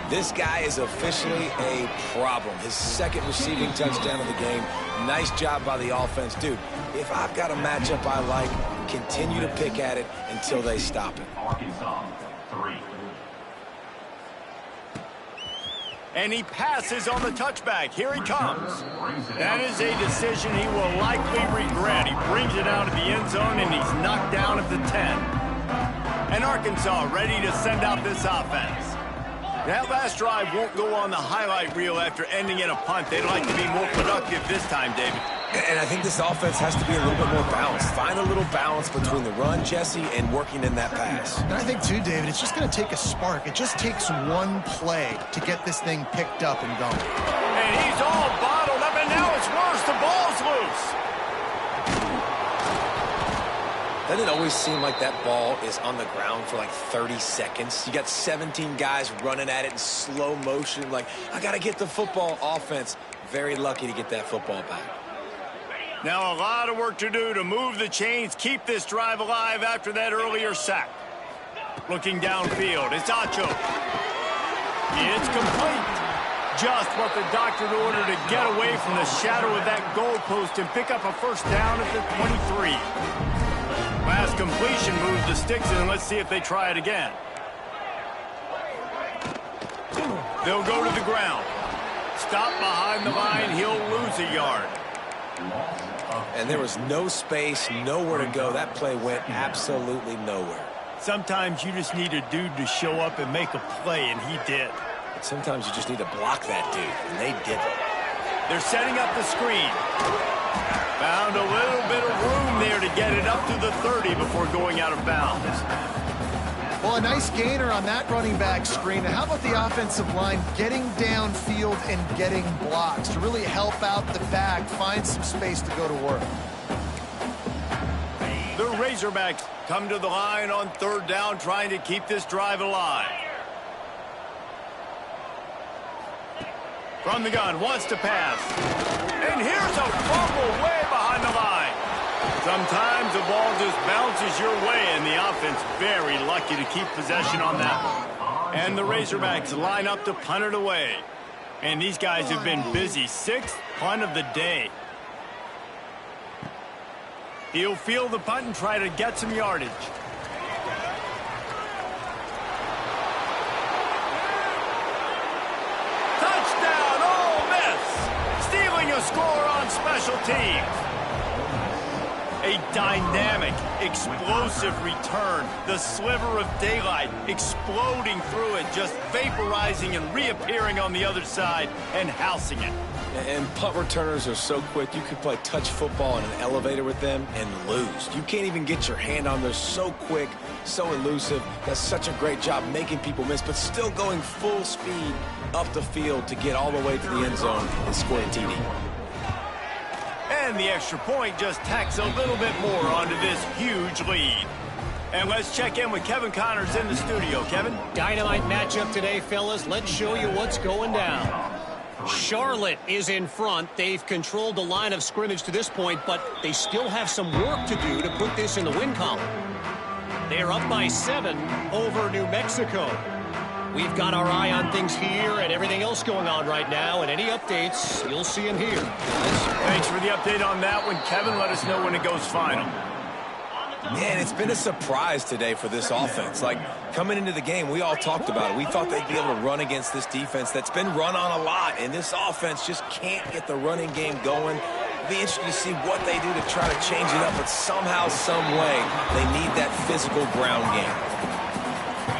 This guy is officially a problem. His 2nd receiving touchdown of the game. Nice job by the offense. Dude, if I've got a matchup I like, continue to pick at it until they stop it. Arkansas, 3. And he passes on the touchback. Here he comes. That is a decision he will likely regret. He brings it out of the end zone, and he's knocked down at the 10. And Arkansas ready to send out this offense. That last drive won't go on the highlight reel after ending in a punt. They'd like to be more productive this time, David. And I think this offense has to be a little bit more balanced. Find a little balance between the run, Jesse, and working in that pass. And I think, too, David, it's just going to take a spark. It just takes one play to get this thing picked up and going. And he's all bottled up, and now it's worse. The ball's loose. Doesn't it always seem like that ball is on the ground for like 30 seconds? You got 17 guys running at it in slow motion. Like, I got to get the football. Offense, very lucky to get that football back. Now a lot of work to do to move the chains, keep this drive alive after that earlier sack. Looking downfield, it's Acho. It's complete. Just what the doctor ordered to get away from the shadow of that goalpost and pick up a first down at the 23. His completion moves the sticks in. Let's see if they try it again. They'll go to the ground. Stop behind the line. He'll lose a yard. And there was no space, nowhere to go. That play went absolutely nowhere. Sometimes you just need a dude to show up and make a play, and he did. Sometimes you just need to block that dude, and they didn't. They're setting up the screen. Found a little bit of room there to get it up to the 30 before going out of bounds. Well, a nice gainer on that running back screen. How about the offensive line getting downfield and getting blocks to really help out the back, find some space to go to work? The Razorbacks come to the line on third down, trying to keep this drive alive. From the gun, wants to pass. And here's a fumble way behind the line. Sometimes the ball just bounces your way, and the offense very lucky to keep possession on that one. And the Razorbacks line up to punt it away. And these guys have been busy. 6th punt of the day. He'll field the punt and try to get some yardage. Touchdown, Ole Miss! Stealing a score on special teams. A dynamic, explosive return. The sliver of daylight exploding through it, just vaporizing and reappearing on the other side and housing it. And punt returners are so quick. You could play touch football in an elevator with them and lose. You can't even get your hand on them. They're so quick, so elusive. Does such a great job making people miss, but still going full speed up the field to get all the way to the end zone and score a TD. And the extra point just tacks a little bit more onto this huge lead. And let's check in with Kevin Connors in the studio. Kevin? Dynamite matchup today, fellas. Let's show you what's going down. Charlotte is in front. They've controlled the line of scrimmage to this point, but they still have some work to do to put this in the win column. They're up by 7 over New Mexico. We've got our eye on things here and everything else going on right now, and any updates, you'll see them here. Thanks for the update on that one, Kevin. Let us know when it goes final. Man, it's been a surprise today for this offense. Like, coming into the game, we all talked about it. We thought they'd be able to run against this defense that's been run on a lot, and this offense just can't get the running game going. It'll be interesting to see what they do to try to change it up, but somehow, some way, they need that physical ground game.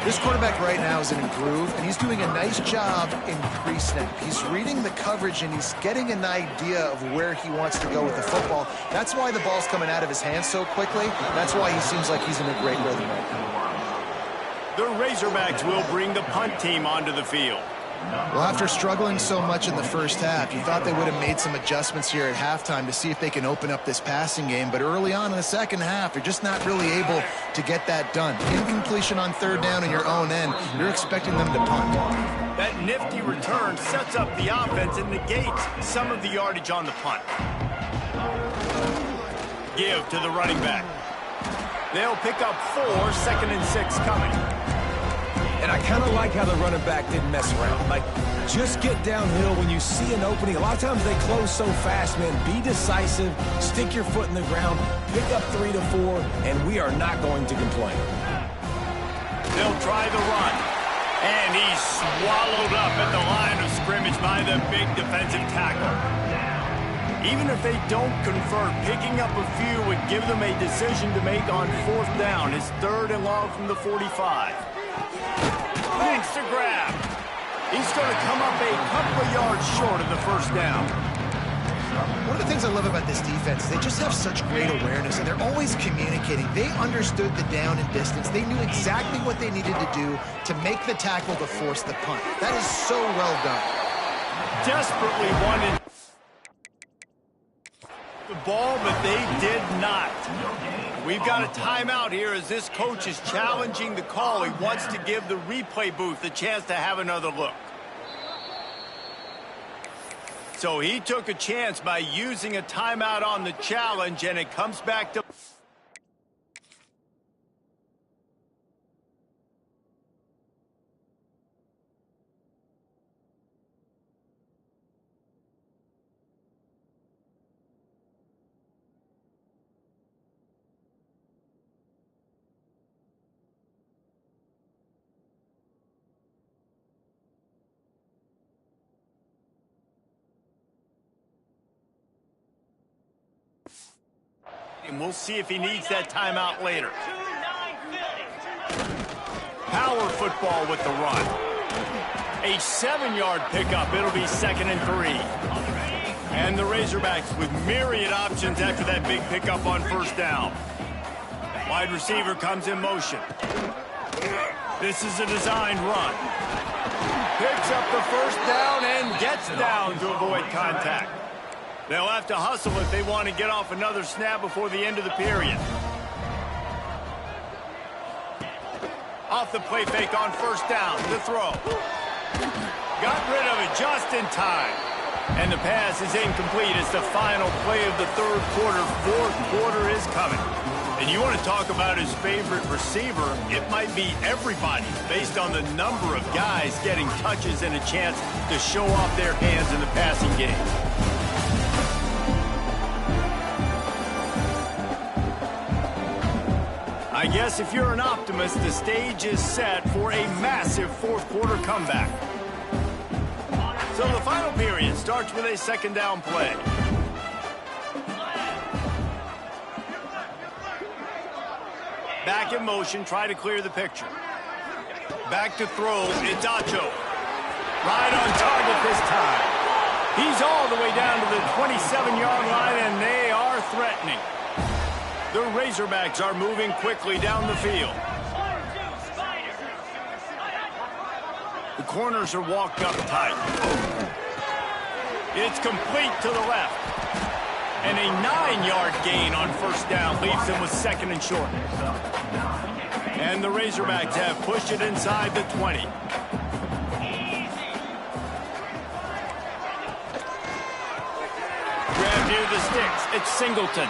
This quarterback right now is in a groove, and he's doing a nice job in pre-snap. He's reading the coverage, and he's getting an idea of where he wants to go with the football. That's why the ball's coming out of his hands so quickly. That's why he seems like he's in a great rhythm right now. The Razorbacks will bring the punt team onto the field. Well, after struggling so much in the first half, you thought they would have made some adjustments here at halftime to see if they can open up this passing game. But early on in the second half, they're just not really able to get that done. Incompletion on third down in your own end, you're expecting them to punt. That nifty return sets up the offense and negates some of the yardage on the punt. Give to the running back. They'll pick up 4, 2nd and 6 coming. And I kind of like how the running back didn't mess around. Like, just get downhill when you see an opening. A lot of times they close so fast, man. Be decisive, stick your foot in the ground, pick up 3 to 4, and we are not going to complain. They'll try the run. And he's swallowed up at the line of scrimmage by the big defensive tackle. Even if they don't convert, picking up a few would give them a decision to make on 4th down. It's 3rd and long from the 45. Thanks to grab. He's going to come up a couple of yards short of the 1st down. One of the things I love about this defense, they just have such great awareness, and they're always communicating. They understood the down and distance. They knew exactly what they needed to do to make the tackle to force the punt. That is so well done. Desperately wanted the ball, but they did not. We've got a timeout here as this coach is challenging the call. He wants to give the replay booth a chance to have another look. So he took a chance by using a timeout on the challenge, and it comes back to... And we'll see if he needs that timeout later. Power football with the run. A 7-yard pickup. It'll be 2nd and 3. And the Razorbacks with myriad options after that big pickup on 1st down. Wide receiver comes in motion. This is a designed run. Picks up the 1st down and gets down to avoid contact. They'll have to hustle if they want to get off another snap before the end of the period. Off the play fake on 1st down. The throw. Got rid of it just in time. And the pass is incomplete. It's the final play of the 3rd quarter. 4th quarter is coming. And you want to talk about his favorite receiver, it might be everybody based on the number of guys getting touches and a chance to show off their hands in the passing game. I guess if you're an optimist, the stage is set for a massive 4th quarter comeback. So the final period starts with a 2nd down play. Back in motion, try to clear the picture. Back to throw, it's Acho. Right on target this time. He's all the way down to the 27-yard line, and they are threatening. The Razorbacks are moving quickly down the field. The corners are walked up tight. It's complete to the left. And a 9-yard gain on 1st down leaves them with 2nd and short. And the Razorbacks have pushed it inside the 20. Grab near the sticks. It's Singleton.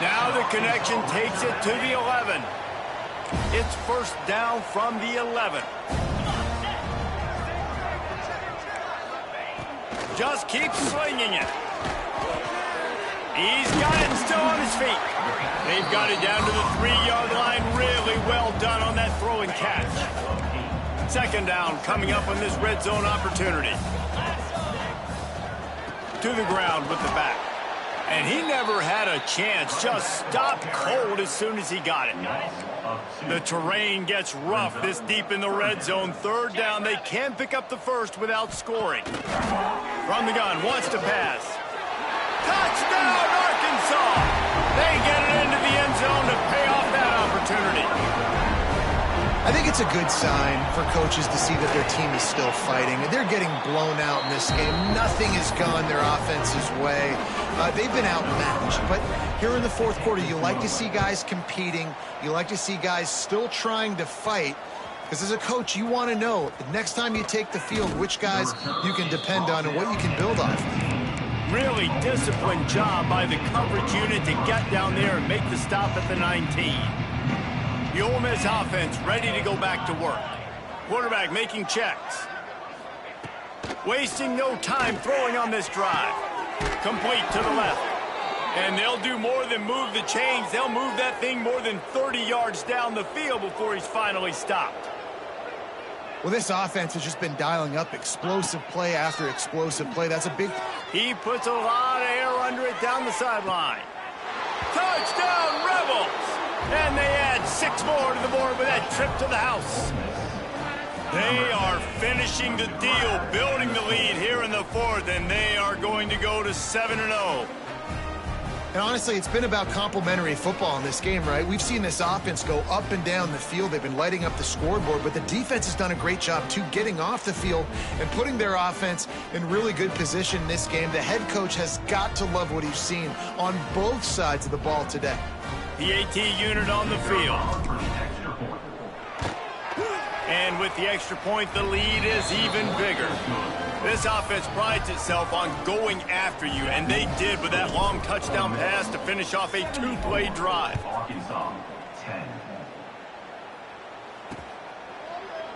Now the connection takes it to the 11. It's 1st down from the 11. Just keep slinging it. He's got it and still on his feet. They've got it down to the 3-yard line. Really well done on that throw and catch. 2nd down coming up on this red zone opportunity. To the ground with the back. And he never had a chance. Just stopped cold as soon as he got it. The terrain gets rough this deep in the red zone. 3rd down. They can pick up the 1st without scoring. From the gun, wants to pass. Touchdown, Arkansas! They get it into the end zone to pay off that opportunity. I think it's a good sign for coaches to see that their team is still fighting. They're getting blown out in this game. Nothing has gone their offense's way. They've been outmatched. But here in the 4th quarter, you like to see guys competing. You like to see guys still trying to fight. Because as a coach, you want to know the next time you take the field, which guys you can depend on and what you can build off. Really disciplined job by the coverage unit to get down there and make the stop at the 19. The Ole Miss offense ready to go back to work. Quarterback making checks. Wasting no time throwing on this drive. Complete to the left. And they'll do more than move the chains. They'll move that thing more than 30 yards down the field before he's finally stopped. Well, this offense has just been dialing up explosive play after explosive play. That's a big... He puts a lot of air under it down the sideline. Touchdown, Rebels! And they add 6 more to the board with that trip to the house. They are finishing the deal, building the lead here in the 4th, and they are going to go to 7-0. And honestly, it's been about complementary football in this game, right? We've seen this offense go up and down the field. They've been lighting up the scoreboard, but the defense has done a great job, too, getting off the field and putting their offense in really good position in this game. The head coach has got to love what he's seen on both sides of the ball today. The AT unit on the field. And with the extra point, the lead is even bigger. This offense prides itself on going after you, and they did with that long touchdown pass to finish off a 2-play drive.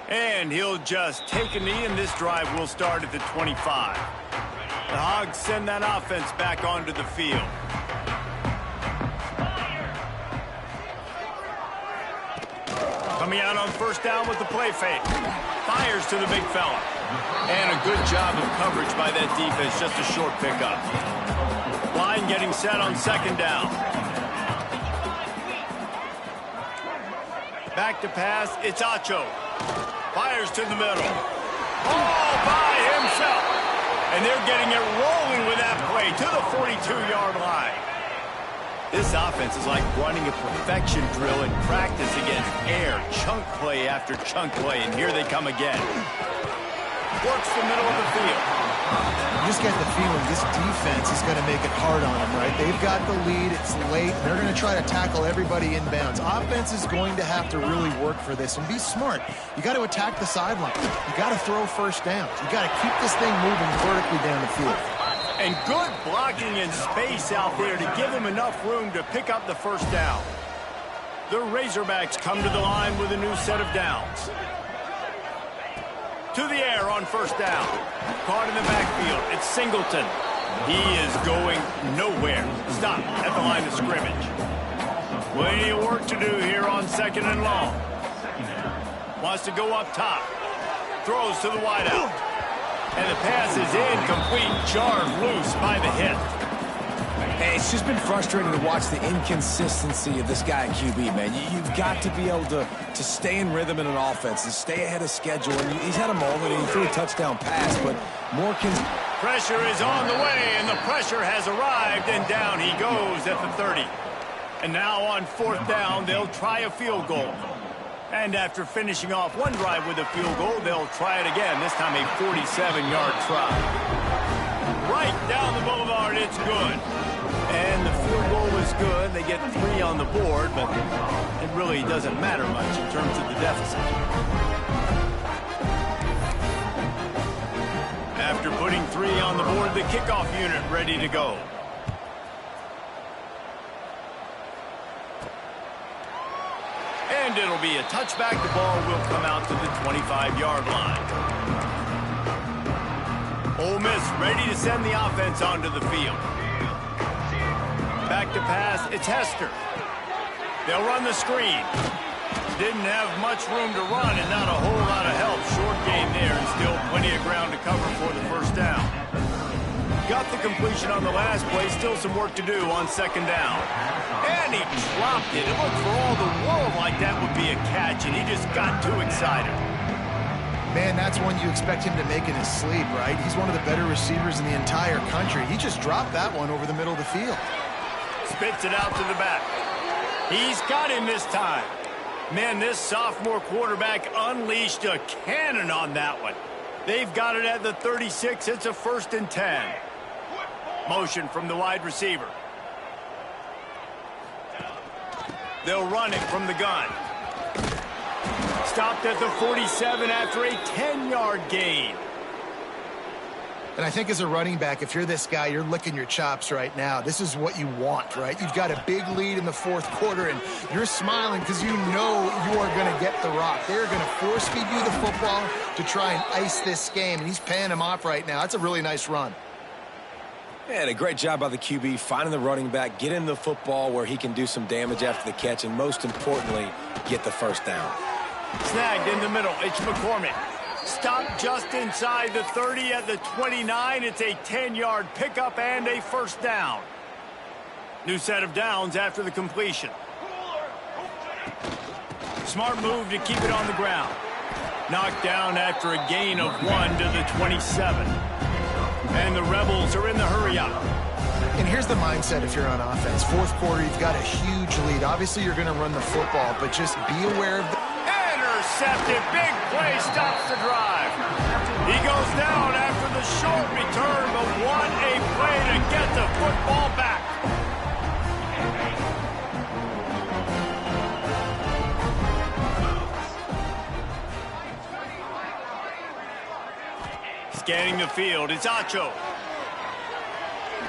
And he'll just take a knee, and this drive will start at the 25. The Hogs send that offense back onto the field. Coming out on 1st down with the play fake. Fires to the big fella. And a good job of coverage by that defense. Just a short pickup. Line getting set on 2nd down. Back to pass, it's Acho. Fires to the middle. All by himself. And they're getting it rolling with that play to the 42-yard line. This offense is like running a perfection drill in practice against air. Chunk play after chunk play, and here they come again. Works the middle of the field. You just get the feeling this defense is going to make it hard on them, right? They've got the lead. It's late. They're going to try to tackle everybody inbounds. Offense is going to have to really work for this and be smart. You got to attack the sideline. You got to throw first downs. You got to keep this thing moving vertically down the field. And good blocking in space out there to give him enough room to pick up the first down. The Razorbacks come to the line with a new set of downs. To the air on first down. Caught in the backfield. It's Singleton. He is going nowhere. Stop at the line of scrimmage. Plenty of work to do here on second and long. Wants to go up top. Throws to the wideout. And the pass is incomplete. Jarred loose by the hit. Hey, it's just been frustrating to watch the inconsistency of this guy at QB, man. You've got to be able to stay in rhythm in an offense and stay ahead of schedule. And he's had a moment and he threw a touchdown pass, but more can... Pressure is on the way, and the pressure has arrived, and down he goes at the 30. And now on fourth down, they'll try a field goal. And after finishing off one drive with a field goal, they'll try it again, this time a 47-yard try. Right down the boulevard, it's good. And the field goal is good. They get 3 on the board, but it really doesn't matter much in terms of the deficit. After putting 3 on the board, the kickoff unit ready to go. And it'll be a touchback. The ball will come out to the 25-yard line. Ole Miss ready to send the offense onto the field. Back to pass, it's Hester. They'll run the screen. Didn't have much room to run and not a whole lot of help. Short game there and still plenty of ground to cover for the first down. Got the completion on the last play, still some work to do on second down. And he dropped it. It looked for all the world like that would be a catch, and he just got too excited. Man, that's one you expect him to make in his sleep, right? He's one of the better receivers in the entire country. He just dropped that one over the middle of the field. Spits it out to the back. He's got him this time. Man, this sophomore quarterback unleashed a cannon on that one. They've got it at the 36. It's a 1st and 10. Motion from the wide receiver. They'll run it from the gun. Stopped at the 47 after a 10-yard gain. And I think as a running back, if you're this guy, you're licking your chops right now. This is what you want, right? You've got a big lead in the 4th quarter, and you're smiling because you know you are going to get the rock. They're going to force-feed you the football to try and ice this game, and he's paying him off right now. That's a really nice run. And a great job by the QB, finding the running back, getting the football where he can do some damage after the catch, and most importantly, get the first down. Snagged in the middle. It's McCormick. Stopped just inside the 30 at the 29. It's a 10-yard pickup and a first down. New set of downs after the completion. Smart move to keep it on the ground. Knocked down after a gain of 1 to the 27. And the Rebels are in the hurry-up. And here's the mindset if you're on offense. 4th quarter, you've got a huge lead. Obviously, you're going to run the football, but just be aware of the... Intercepted. Big play stops the drive. He goes down after the short return, but what a play to get the football back. Scanning the field, it's Acho.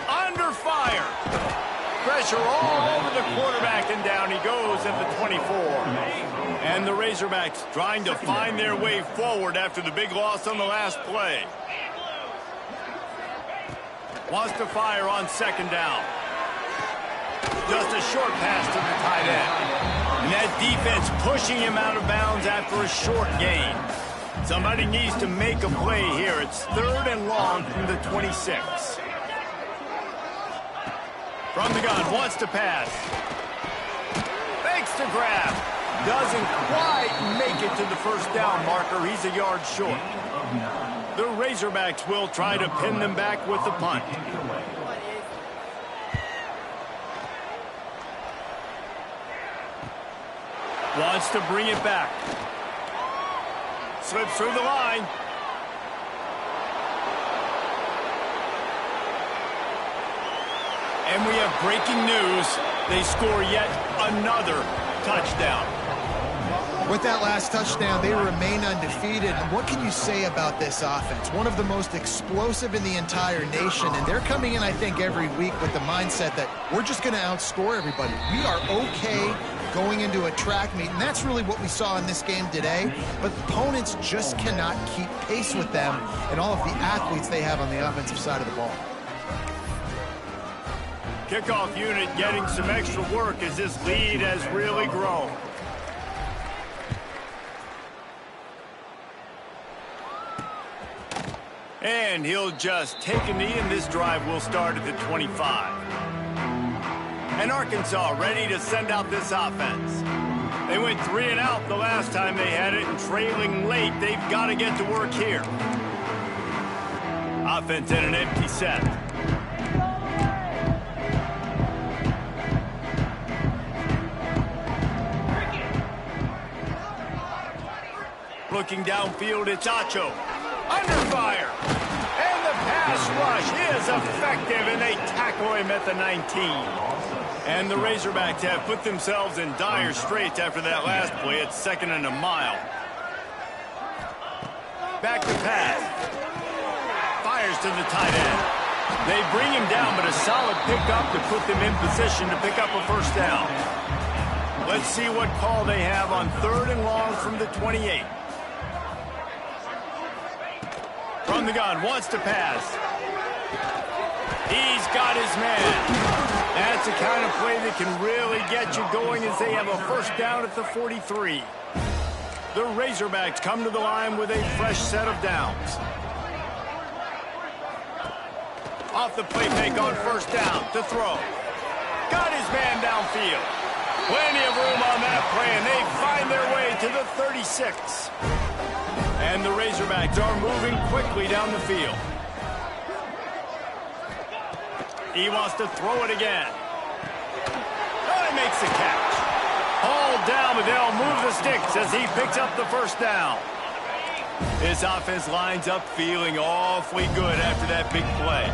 Under fire. Pressure all over the quarterback, and down he goes at the 24. And the Razorbacks trying to find their way forward after the big loss on the last play. Wants to fire on second down. Just a short pass to the tight end. And that defense pushing him out of bounds after a short gain. Somebody needs to make a play here. It's 3rd and long from the 26. From the gun, wants to pass. Fakes to grab. doesn't quite make it to the first down marker. He's a yard short. The Razorbacks will try to pin them back with the punt. Wants to bring it back. Slips through the line. And we have breaking news. They score yet another touchdown. With that last touchdown, they remain undefeated. And what can you say about this offense? One of the most explosive in the entire nation. And they're coming in, I think, every week with the mindset that we're just going to outscore everybody. We are okay going into a track meet. And that's really what we saw in this game today. But opponents just cannot keep pace with them and all of the athletes they have on the offensive side of the ball. Kickoff unit getting some extra work as this lead has really grown. And he'll just take a knee, and this drive will start at the 25. And Arkansas ready to send out this offense. They went 3 and out the last time they had it, and trailing late, they've got to get to work here. Offense in an empty set. Looking downfield, it's Acho. Under fire. And the pass rush is effective, and they tackle him at the 19. And the Razorbacks have put themselves in dire straits after that last play. It's 2nd and a mile. Back to pass. Fires to the tight end. They bring him down, but a solid pickup to put them in position to pick up a first down. Let's see what call they have on 3rd and long from the 28. From the gun, wants to pass. He's got his man. That's the kind of play that can really get you going as they have a first down at the 43. The Razorbacks come to the line with a fresh set of downs. Off the play fake on first down to throw. Got his man downfield. Plenty of room on that play, and they find their way to the 36. And the Razorbacks are moving quickly down the field. He wants to throw it again. Oh, he makes the catch. Hauled down, but they'll move the sticks as he picks up the first down. His offense lines up feeling awfully good after that big play.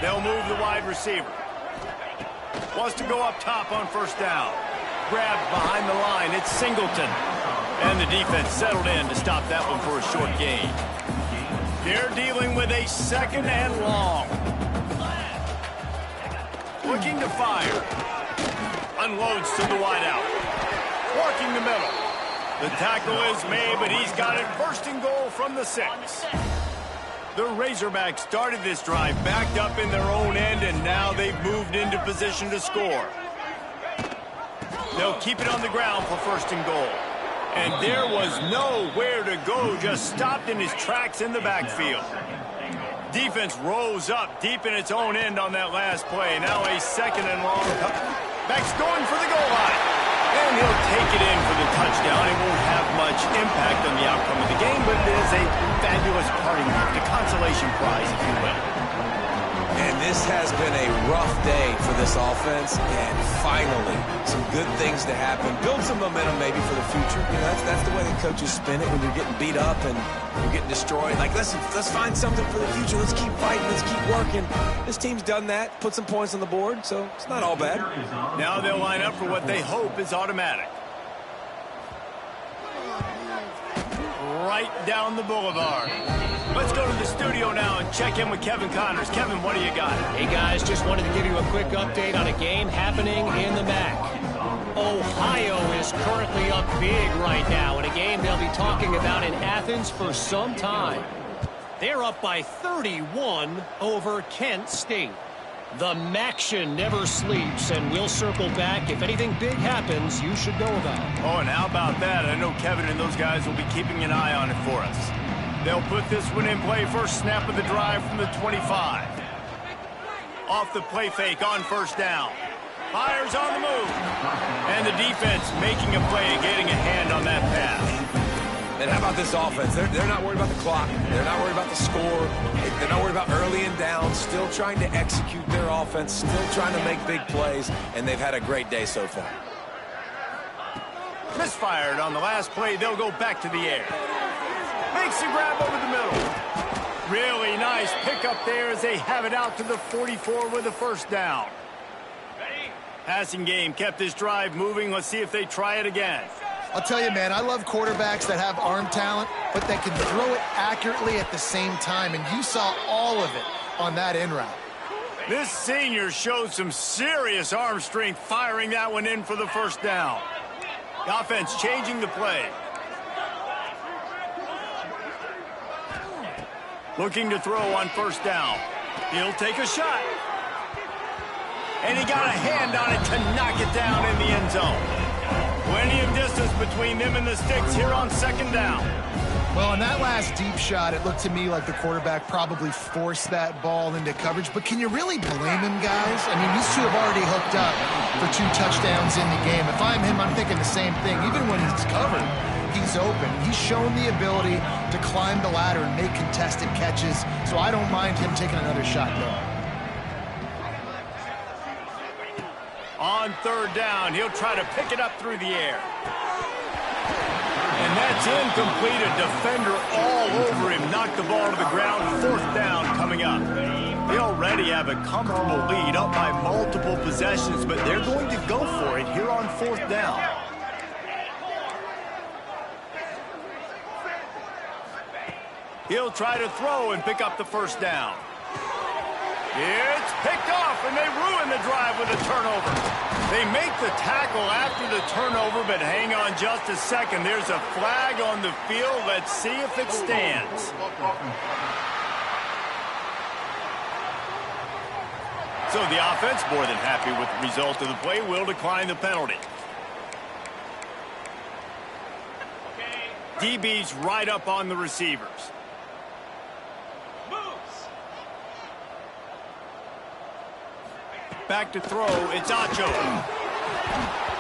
They'll move the wide receiver. Wants to go up top on first down. Grabbed behind the line. It's Singleton. And the defense settled in to stop that one for a short gain. They're dealing with a 2nd and long. Looking to fire. Unloads to the wideout. Working the middle. The tackle is made, but he's got it 1st and goal from the 6. The Razorbacks started this drive backed up in their own end, and now they've moved into position to score. They'll keep it on the ground for 1st and goal. And there was nowhere to go, just stopped in his tracks in the backfield. Defense rose up deep in its own end on that last play. Now a 2nd and long. Back's going for the goal line. And he'll take it in for the touchdown. It won't have much impact on the outcome of the game, but it is a fabulous parting gift, a consolation prize, if you will. And this has been a rough day for this offense, and finally, some good things to happen. Build some momentum maybe for the future. You know, that's the way the coaches spin it when you're getting beat up and you're getting destroyed. Like, let's find something for the future. Let's keep fighting. Let's keep working. This team's done that, put some points on the board, so it's not all bad. Now they'll line up for what they hope is automatic. Right down the boulevard. Let's go to the studio now and check in with Kevin Connors. Kevin, what do you got? Hey, guys, just wanted to give you a quick update on a game happening in the MAC. Ohio is currently up big right now in a game they'll be talking about in Athens for some time. They're up by 31 over Kent State. The Maction never sleeps, and we'll circle back. If anything big happens, you should know about it. Oh, and how about that? I know Kevin and those guys will be keeping an eye on it for us. They'll put this one in play. First snap of the drive from the 25. Off the play fake on first down. Fires on the move. And the defense making a play and getting a hand on that pass. And how about this offense? They're not worried about the clock. They're not worried about the score. They're not worried about early and down. Still trying to execute their offense. Still trying to make big plays. And they've had a great day so far. Misfired on the last play. They'll go back to the air. Makes a grab over the middle. Really nice pickup there as they have it out to the 44 with a first down. Passing game kept this drive moving. Let's see if they try it again. I'll tell you, man, I love quarterbacks that have arm talent, but that can throw it accurately at the same time, and you saw all of it on that in route. This senior showed some serious arm strength firing that one in for the first down. The offense changing the play. Looking to throw on first down. He'll take a shot. And he got a hand on it to knock it down in the end zone. Plenty of distance between them and the sticks here on second down. Well, on that last deep shot, it looked to me like the quarterback probably forced that ball into coverage. But can you really blame him, guys? I mean, these two have already hooked up for 2 touchdowns in the game. If I'm him, I'm thinking the same thing. Even when he's covered, he's open. He's shown the ability to climb the ladder and make contested catches. So I don't mind him taking another shot there. On third down, he'll try to pick it up through the air. And that's incomplete. A defender all over him. Knocked the ball to the ground. Fourth down coming up. They already have a comfortable lead up by multiple possessions, but they're going to go for it here on fourth down. He'll try to throw and pick up the first down. It's picked off, and they ruin the drive with a turnover. They make the tackle after the turnover, but hang on just a second. There's a flag on the field. Let's see if it stands. So the offense, more than happy with the result of the play, will decline the penalty. DB's right up on the receivers. Back to throw, it's Acho.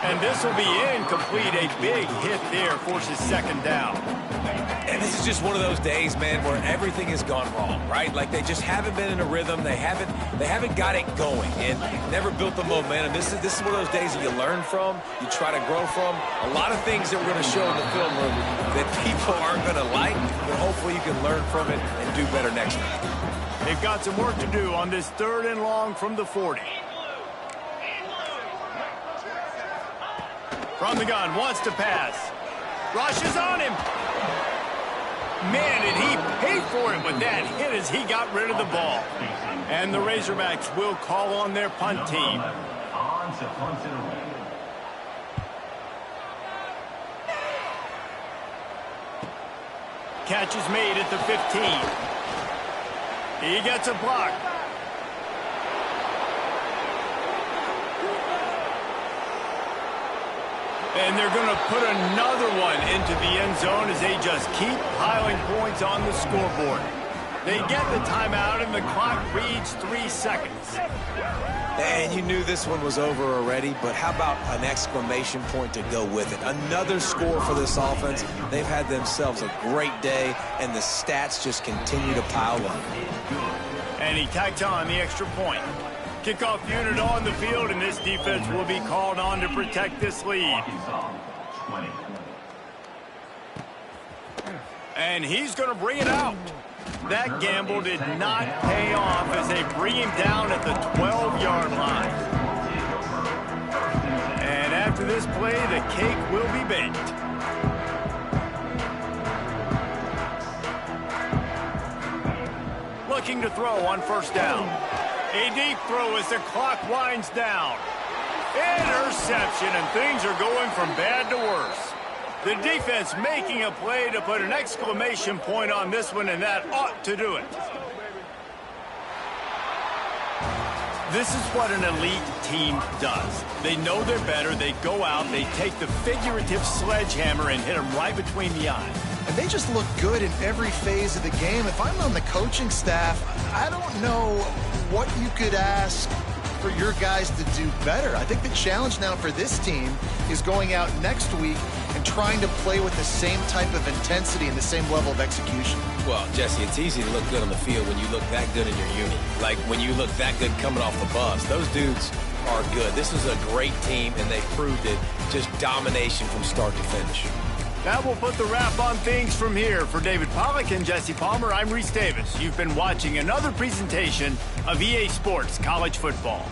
And this will be incomplete. A big hit there forces second down. And this is just one of those days, man, where everything has gone wrong, right? Like they just haven't been in a rhythm. They haven't got it going and never built the momentum. This is one of those days that you learn from, you try to grow from. A lot of things that we're going to show in the film room that people aren't going to like, but hopefully you can learn from it and do better next time. They've got some work to do on this third and long from the 40. From the gun, wants to pass. Rushes on him. Man, did he pay for it with that hit as he got rid of the ball. And the Razorbacks will call on their punt team. Catch is made at the 15. He gets a block. And they're going to put another one into the end zone as they just keep piling points on the scoreboard. They get the timeout, and the clock reads 3 seconds. And you knew this one was over already, but how about an exclamation point to go with it? Another score for this offense. They've had themselves a great day, and the stats just continue to pile up. And he tacks on the extra point. Kickoff unit on the field, and this defense will be called on to protect this lead. And he's going to bring it out. That gamble did not pay off as they bring him down at the 12-yard line. And after this play, the cake will be baked. Looking to throw on first down. A deep throw as the clock winds down. Interception, and things are going from bad to worse. The defense making a play to put an exclamation point on this one, and that ought to do it. This is what an elite team does. They know they're better. They go out, they take the figurative sledgehammer and hit them right between the eyes. And they just look good in every phase of the game. If I'm on the coaching staff, I don't know what you could ask for your guys to do better. I think the challenge now for this team is going out next week and trying to play with the same type of intensity and the same level of execution. Well, Jesse, it's easy to look good on the field when you look that good in your unit. Like when you look that good coming off the bus. Those dudes are good. This is a great team, and they proved it. Just domination from start to finish. That will put the wrap on things from here. For David Pollack and Jesse Palmer, I'm Reese Davis. You've been watching another presentation of EA Sports College Football.